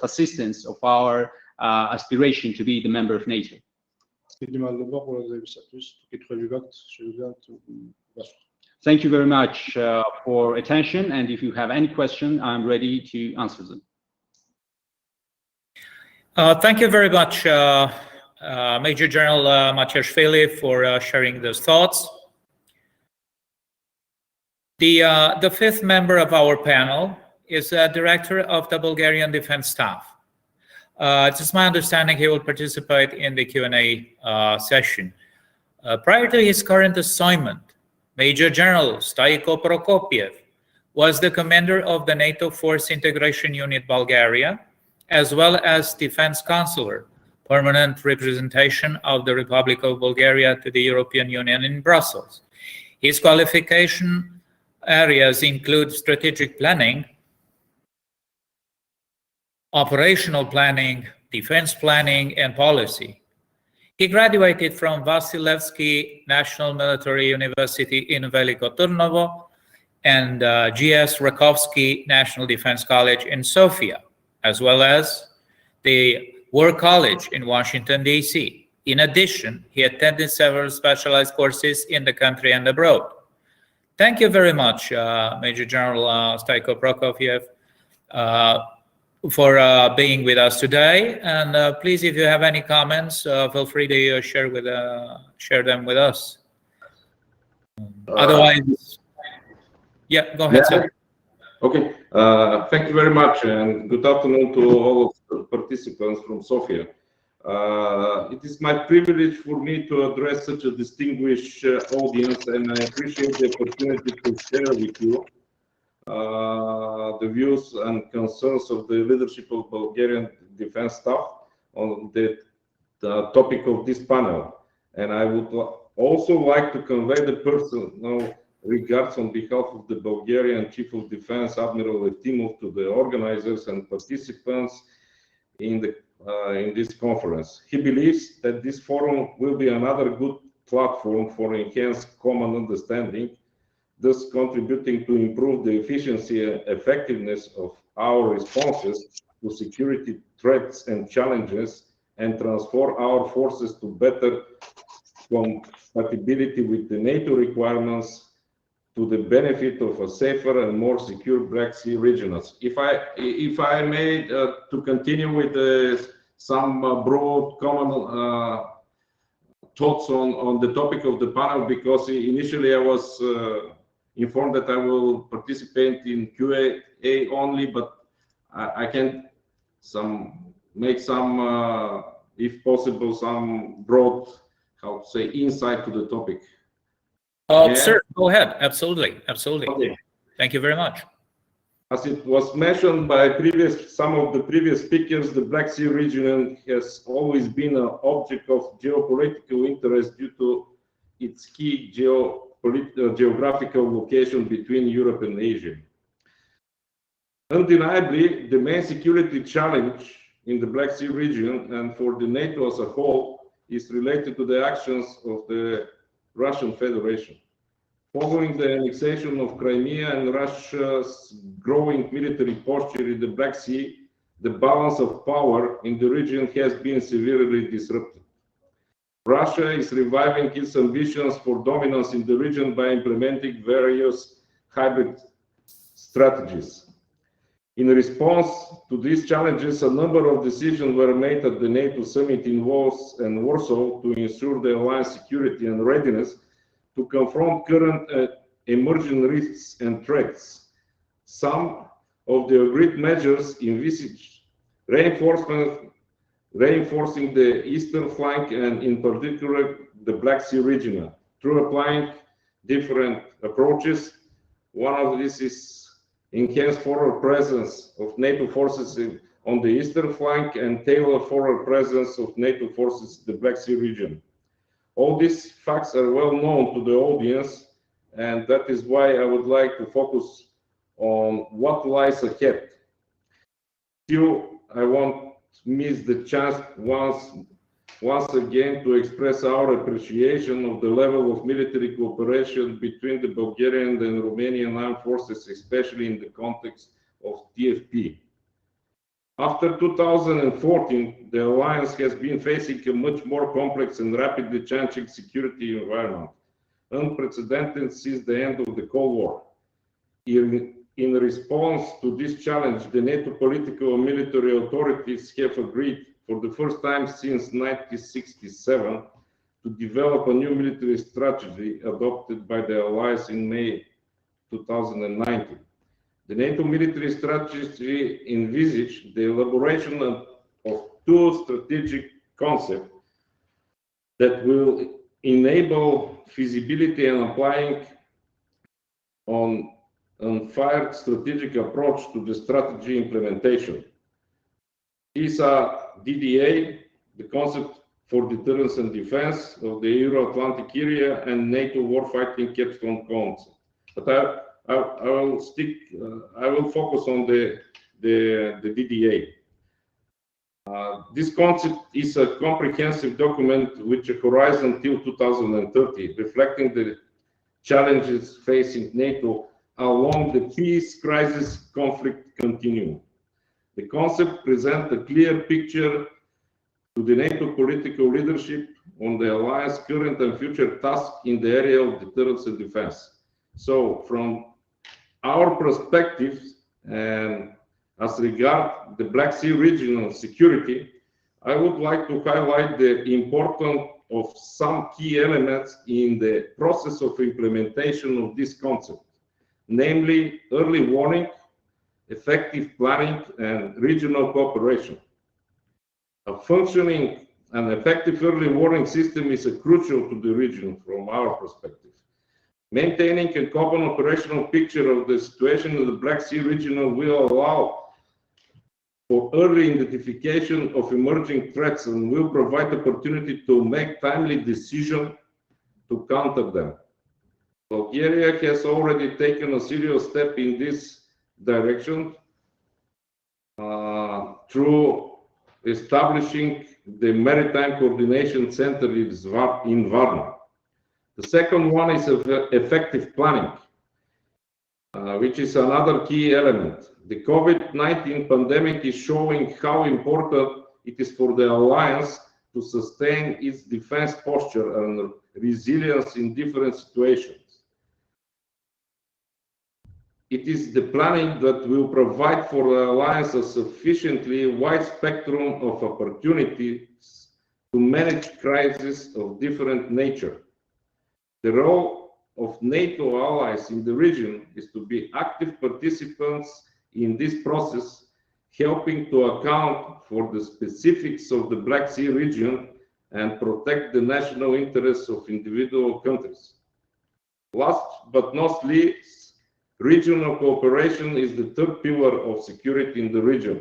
assistance of our aspiration to be the member of NATO. Thank you very much for attention, and if you have any question, I'm ready to answer them. Thank you very much, Major General Matiashvili, for sharing those thoughts. The fifth member of our panel is Director of the Bulgarian Defense Staff. It is my understanding he will participate in the Q&A session. Prior to his current assignment, Major General Stoico Prokopiev was the commander of the NATO Force Integration Unit Bulgaria, as well as Defense Counselor, permanent representation of the Republic of Bulgaria to the European Union in Brussels. His qualification areas include strategic planning, operational planning, defense planning, and policy. He graduated from Vasilevsky National Military University in Veliko Turnovo and G.S. Rakovsky National Defense College in Sofia, as well as the War College in Washington, D.C. In addition, he attended several specialized courses in the country and abroad. Thank you very much, Major General Stoico Prokopiev, for being with us today. And please, if you have any comments, feel free to share them with us. Otherwise, yeah, go ahead, sir. Okay, thank you very much, and good afternoon to all of the participants from Sofia. It is my privilege for me to address such a distinguished audience, and I appreciate the opportunity to share with you the views and concerns of the leadership of Bulgarian Defense Staff on the topic of this panel. And I would also like to convey the personal regards on behalf of the Bulgarian Chief of Defense, Admiral Eftimov, to the organizers and participants in this conference. He believes that this forum will be another good platform for enhanced common understanding, thus contributing to improve the efficiency and effectiveness of our responses to security threats and challenges, and transform our forces to better compatibility with the NATO requirements to the benefit of a safer and more secure Black Sea regions. If I may to continue with some broad common thoughts on the topic of the panel, because initially I was informed that I will participate in Q&A only, but I can make some, if possible, some broad, how to say, insight to the topic. Yeah. Sir, go ahead. Absolutely. Okay. Thank you very much. As it was mentioned by some of the previous speakers, the Black Sea region has always been an object of geopolitical interest due to its key geographical location between Europe and Asia. Undeniably, the main security challenge in the Black Sea region and for the NATO as a whole is related to the actions of the Russian Federation. Following the annexation of Crimea and Russia's growing military posture in the Black Sea, the balance of power in the region has been severely disrupted. Russia is reviving its ambitions for dominance in the region by implementing various hybrid strategies. In response to these challenges, a number of decisions were made at the NATO summit in Warsaw to ensure the alliance security and readiness to confront current emerging risks and threats. Some of the agreed measures envisage reinforcing the eastern flank and in particular the Black Sea region through applying different approaches. One of these is enhanced forward presence of NATO forces on the eastern flank and tailored forward presence of NATO forces in the Black Sea region. All these facts are well known to the audience, and that is why I would like to focus on what lies ahead. Still, I won't miss the chance once again to express our appreciation of the level of military cooperation between the Bulgarian and Romanian armed forces, especially in the context of TFP. After 2014, the alliance has been facing a much more complex and rapidly changing security environment, unprecedented since the end of the Cold War. In response to this challenge, the NATO political and military authorities have agreed for the first time since 1967 to develop a new military strategy adopted by the alliance in May 2019. The NATO military strategy envisaged the elaboration of two strategic concepts that will enable feasibility and applying on unfired strategic approach to the strategy implementation. These are DDA, the concept for deterrence and defense of the Euro-Atlantic area, and NATO warfighting capstone concept. But I will focus on the DDA. This concept is a comprehensive document with a horizon till 2030, reflecting the challenges facing NATO along the peace, crisis, conflict continuum. The concept presents a clear picture to the NATO political leadership on the alliance current and future tasks in the area of deterrence and defense. So, from our perspective, and as regard the Black Sea regional security, I would like to highlight the importance of some key elements in the process of implementation of this concept, namely early warning, effective planning, and regional cooperation. A functioning and effective early warning system is crucial to the region from our perspective. Maintaining a common operational picture of the situation in the Black Sea region will allow for early identification of emerging threats and will provide opportunity to make timely decisions to counter them. Bulgaria has already taken a serious step in this direction through establishing the Maritime Coordination Center in Varna. The second one is effective planning, which is another key element. The COVID-19 pandemic is showing how important it is for the alliance to sustain its defense posture and resilience in different situations. It is the planning that will provide for the alliance a sufficiently wide spectrum of opportunities to manage crises of different nature. The role of NATO allies in the region is to be active participants in this process, helping to account for the specifics of the Black Sea region and protect the national interests of individual countries. Last but not least, regional cooperation is the third pillar of security in the region.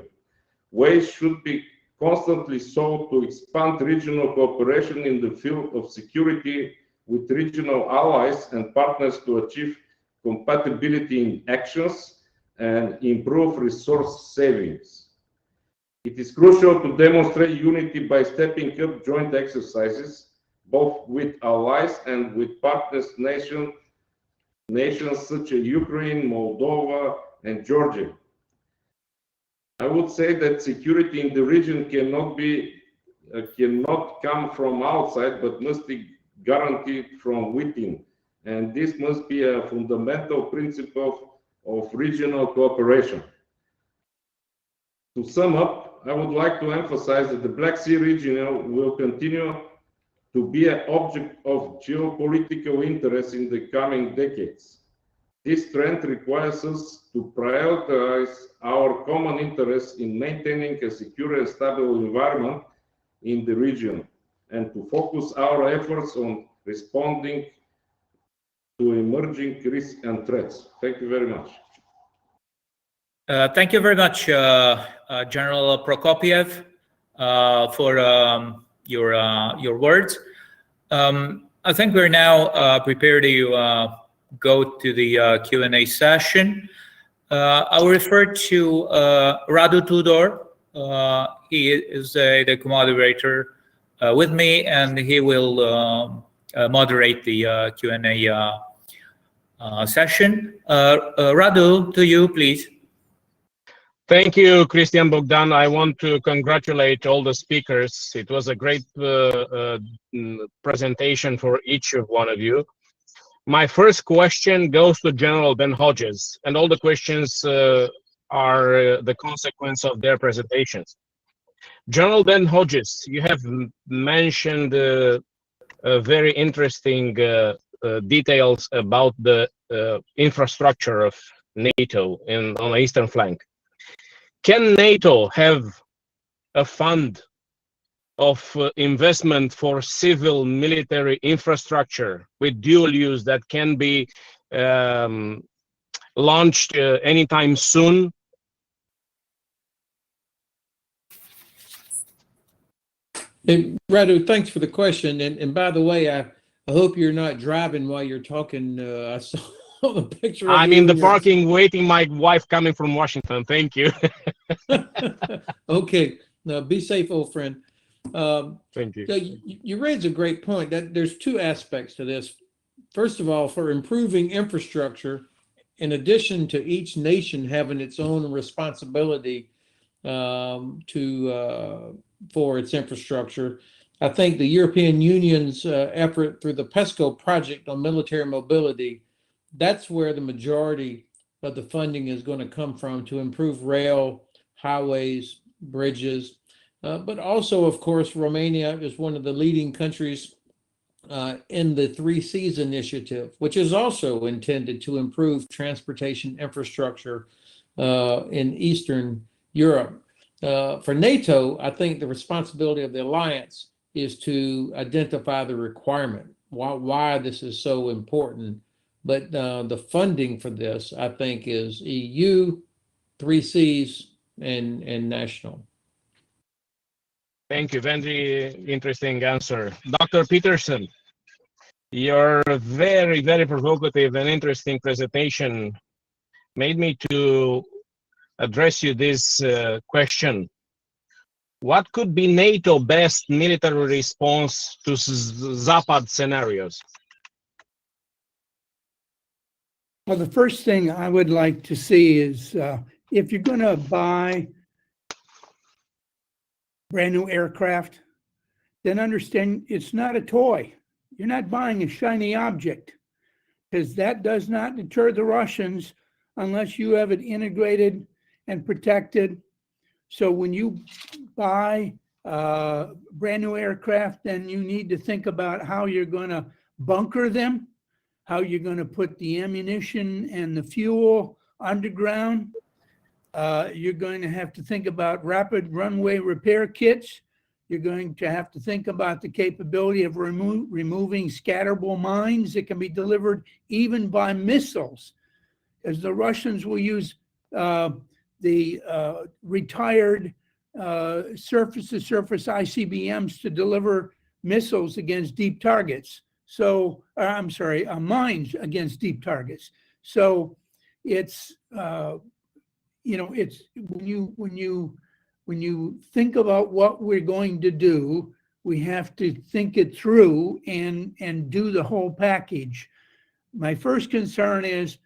Ways should be constantly sought to expand regional cooperation in the field of security with regional allies and partners to achieve compatibility in actions and improve resource savings. It is crucial to demonstrate unity by stepping up joint exercises, both with allies and with partners nations such as Ukraine, Moldova, and Georgia. I would say that security in the region cannot come from outside, but must be guaranteed from within. And this must be a fundamental principle of regional cooperation. To sum up, I would like to emphasize that the Black Sea region will continue to be an object of geopolitical interest in the coming decades. This trend requires us to prioritize our common interests in maintaining a secure and stable environment in the region, and to focus our efforts on responding to emerging risks and threats. Thank you very much. Thank you very much, General Prokopiev, for your words. I think we're now prepared to go to the Q&A session. I'll refer to Radu Tudor. He is the co-moderator with me, and he will moderate the Q&A session. Radu, to you, please. Thank you, Christian Bogdan. I want to congratulate all the speakers. It was a great presentation for each of one of you. My first question goes to General Ben Hodges, and all the questions are the consequence of their presentations. General Ben Hodges, you have mentioned very interesting details about the infrastructure of NATO on the eastern flank. Can NATO have a fund of investment for civil military infrastructure with dual use that can be launched anytime soon? Hey, Radu, thanks for the question. And by the way, I hope you're not driving while you're talking. I saw the picture. I'm in the parking waiting my wife coming from Washington. Thank you. Okay. Now be safe, old friend. Thank you. You raise a great point. That there's two aspects to this. First of all, for improving infrastructure, in addition to each nation having its own responsibility for its infrastructure, I think the European Union's effort through the PESCO project on military mobility, that's where the majority of the funding is going to come from to improve rail, highways, bridges. But also, of course, Romania is one of the leading countries in the 3 Cs initiative, which is also intended to improve transportation infrastructure in Eastern Europe. For NATO, I think the responsibility of the alliance is to identify the requirement, why this is so important. But the funding for this, I think, is EU, 3 Cs, and national. Thank you. Very interesting answer. Dr. Peterson. Your very, very provocative and interesting presentation made me to address you this question. What could be NATO's best military response to Zapad scenarios? Well, the first thing I would like to see is if you're going to buy brand new aircraft, then understand it's not a toy. You're not buying a shiny object, because that does not deter the Russians unless you have it integrated and protected. So when you buy brand new aircraft, then you need to think about how you're going to bunker them, how you're going to put the ammunition and the fuel underground. You're going to have to think about rapid runway repair kits. You're going to have to think about the capability of removing scatterable mines that can be delivered even by missiles, as the Russians will use the retired surface-to-surface ICBMs to deliver missiles against deep targets. So, I'm sorry, mines against deep targets. So it's, you know, it's when you think about what we're going to do, we have to think it through and do the whole package. My first concern is,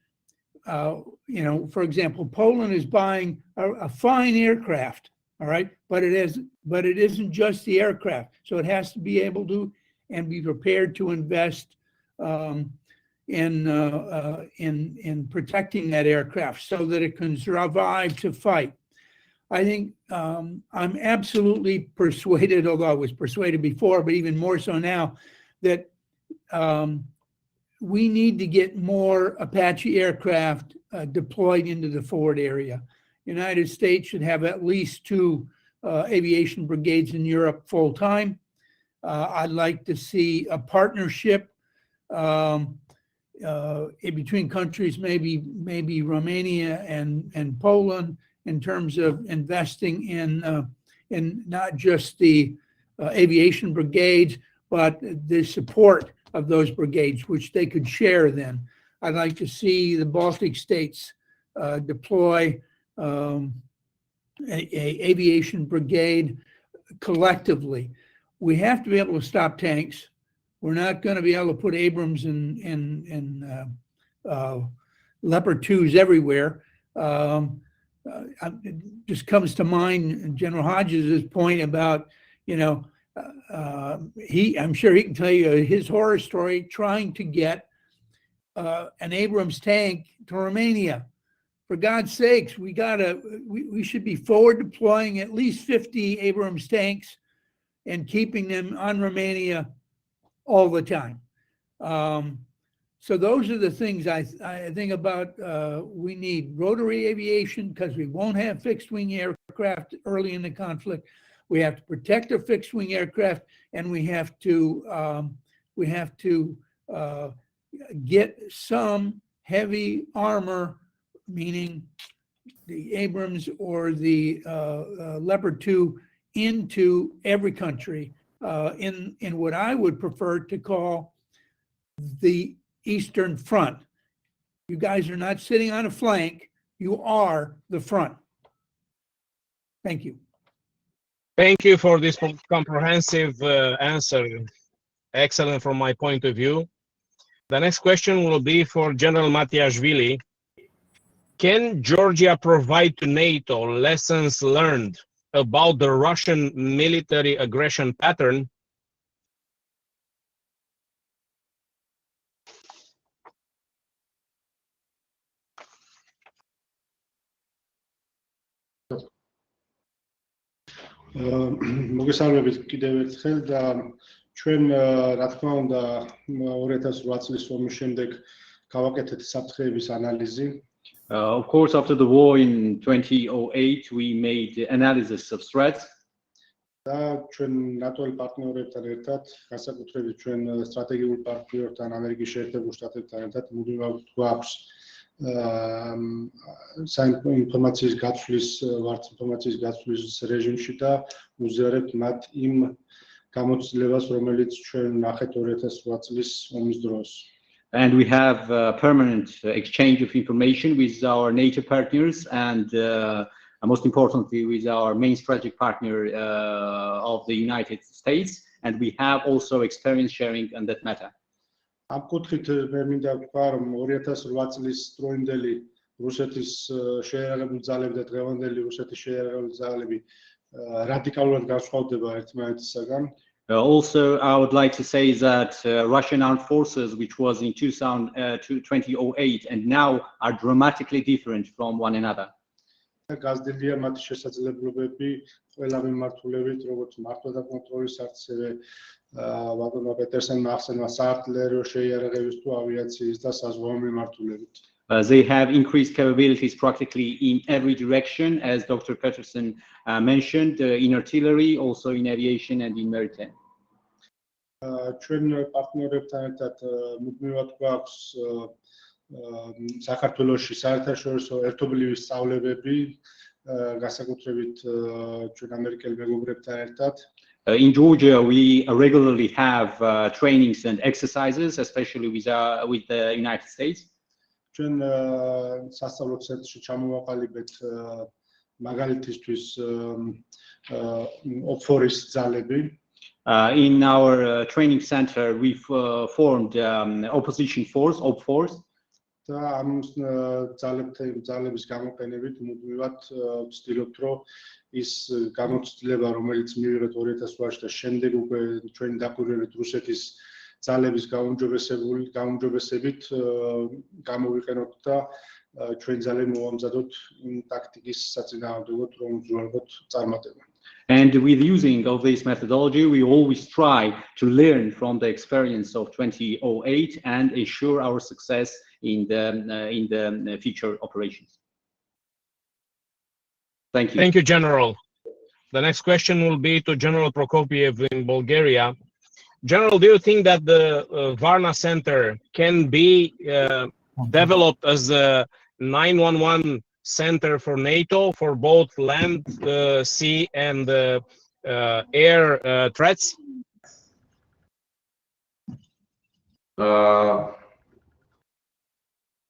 you know, for example, Poland is buying a fine aircraft, all right, but it isn't just the aircraft, so it has to be able to and be prepared to invest in protecting that aircraft so that it can survive to fight. I think I'm absolutely persuaded, although I was persuaded before, but even more so now, that we need to get more Apache aircraft deployed into the forward area. United States should have at least 2 aviation brigades in Europe full time. I'd like to see a partnership in between countries, maybe Romania and Poland, in terms of investing in not just the aviation brigades, but the support of those brigades, which they could share then. I'd like to see the Baltic states deploy a aviation brigade collectively. We have to be able to stop tanks. We're not going to be able to put Abrams and Leopard 2s everywhere. It just comes to mind General Hodges' point about, you know, I'm sure he can tell you his horror story trying to get an Abrams tank to Romania. For God's sakes, we should be forward deploying at least 50 Abrams tanks and keeping them on Romania all the time. So those are the things I think about. We need rotary aviation because we won't have fixed wing aircraft early in the conflict. We have to protect our fixed wing aircraft, and we have to get some heavy armor, meaning the Abrams or the Leopard 2, into every country in what I would prefer to call the Eastern Front. You guys are not sitting on a flank. You are the front. Thank you. Thank you for this comprehensive answer. Excellent from my point of view. The next question will be for General Matiashvili. Can Georgia provide to NATO lessons learned about the Russian military aggression pattern? მოგესალმებით კიდევ ერთხელ და ჩვენ რა თქმა უნდა 2008 წლის ომის შემდეგ გავაკეთეთ საფრთხეების ანალიზი. Of course, after the war in 2008, we made the analysis of threats. და ჩვენ ნატოელ პარტნიორებთან ერთად, განსაკუთრებით ჩვენ სტრატეგიულ პარტნიორთან, ამერიკის შეერთებულ შტატებთან ერთად მუდმივად გვაქვს ინფორმაციის გაცვლის რეჟიმში და უზიარებთ მათ იმ გამოცდილებას, რომელიც ჩვენ ნახეთ 2008 წლის ომის დროს. And we have permanent exchange of information with our NATO partners and most importantly with our main strategic partner of the United States. And we have also experience sharing on that matter. ამ კუთხით მე მინდა ვთქვა, რომ 2008 წლის დროინდელი რუსეთის შეიარაღებული ძალები და დღევანდელი რუსეთის შეიარაღებული ძალები რადიკალურად განსხვავდება ერთმანეთისაგან. Also, I would like to say that Russian armed forces, which was in 2008 and now are dramatically different from one another. გაზრდილია მათი შესაძლებლობები ყველა მიმართულებით, როგორც მართვა და კონტროლის ასევე ბატონმა პეტერსენმა ახსენა საარტილერიო შეიარაღების თუ ავიაციის და საზღვაო მიმართულებით. They have increased capabilities practically in every direction, as Dr. Peterson mentioned, in artillery, also in aviation and in maritime. ჩვენ პარტნიორებთან ერთად მუდმივად გვაქვს საქართველოში საერთაშორისო ერთობლივი სწავლებები, განსაკუთრებით ჩვენ ამერიკელ მეგობრებთან ერთად. In Georgia, we regularly have trainings and exercises, especially with the United States. ჩვენ სასწავლო ცენტრში ჩამოვაყალიბეთ მაგალითისთვის ოფორის ძალები. In our training center, we formed opposition force, op force. და ამ ძალების გამოყენებით მუდმივად ვცდილობთ, რომ ის გამოცდილება, რომელიც მივიღეთ 2008 და შემდეგ უკვე ჩვენი დაკვირვებით რუსეთის ძალების გაუმჯობესებით გამოვიყენოთ და ჩვენ ძალები მოვამზადოთ ტაქტიკის საწინააღმდეგოდ, რომ უზრუნველყოთ წარმატება. And with using of this methodology, we always try to learn from the experience of 2008 and ensure our success in the future operations. Thank you. Thank you, General. The next question will be to General Prokopiev in Bulgaria. General, do you think that the Varna Center can be developed as a 911 center for NATO for both land, sea, and air threats?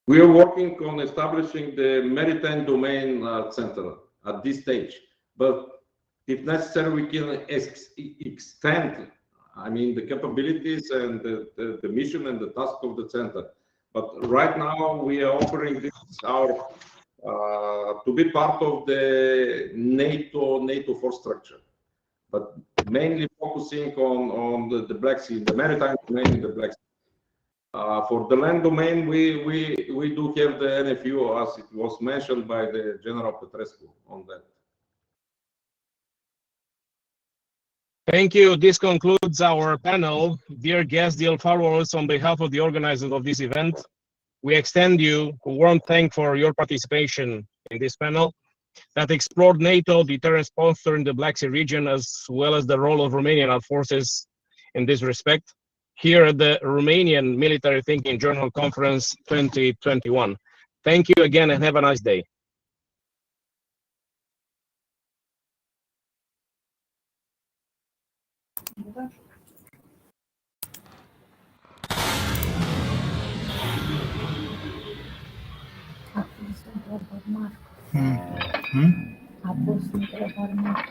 We are working on establishing the maritime domain center at this stage, but if necessary, we can extend, the capabilities and the mission and the task of the center. But right now, we are offering this to be part of the NATO force structure, but mainly focusing on the Black Sea, the maritime domain in the Black Sea. For the land domain, we do have the NFU, as it was mentioned by the General Petrescu on that. Thank you. This concludes our panel. Dear guests, dear followers, on behalf of the organizers of this event, we extend you a warm thanks for your participation in this panel that explored NATO deterrence posture in the Black Sea region, as well as the role of Romanian armed forces in this respect, here at the Romanian Military Thinking Journal Conference 2021. Thank you again and have a nice day. A pus întrebări mari.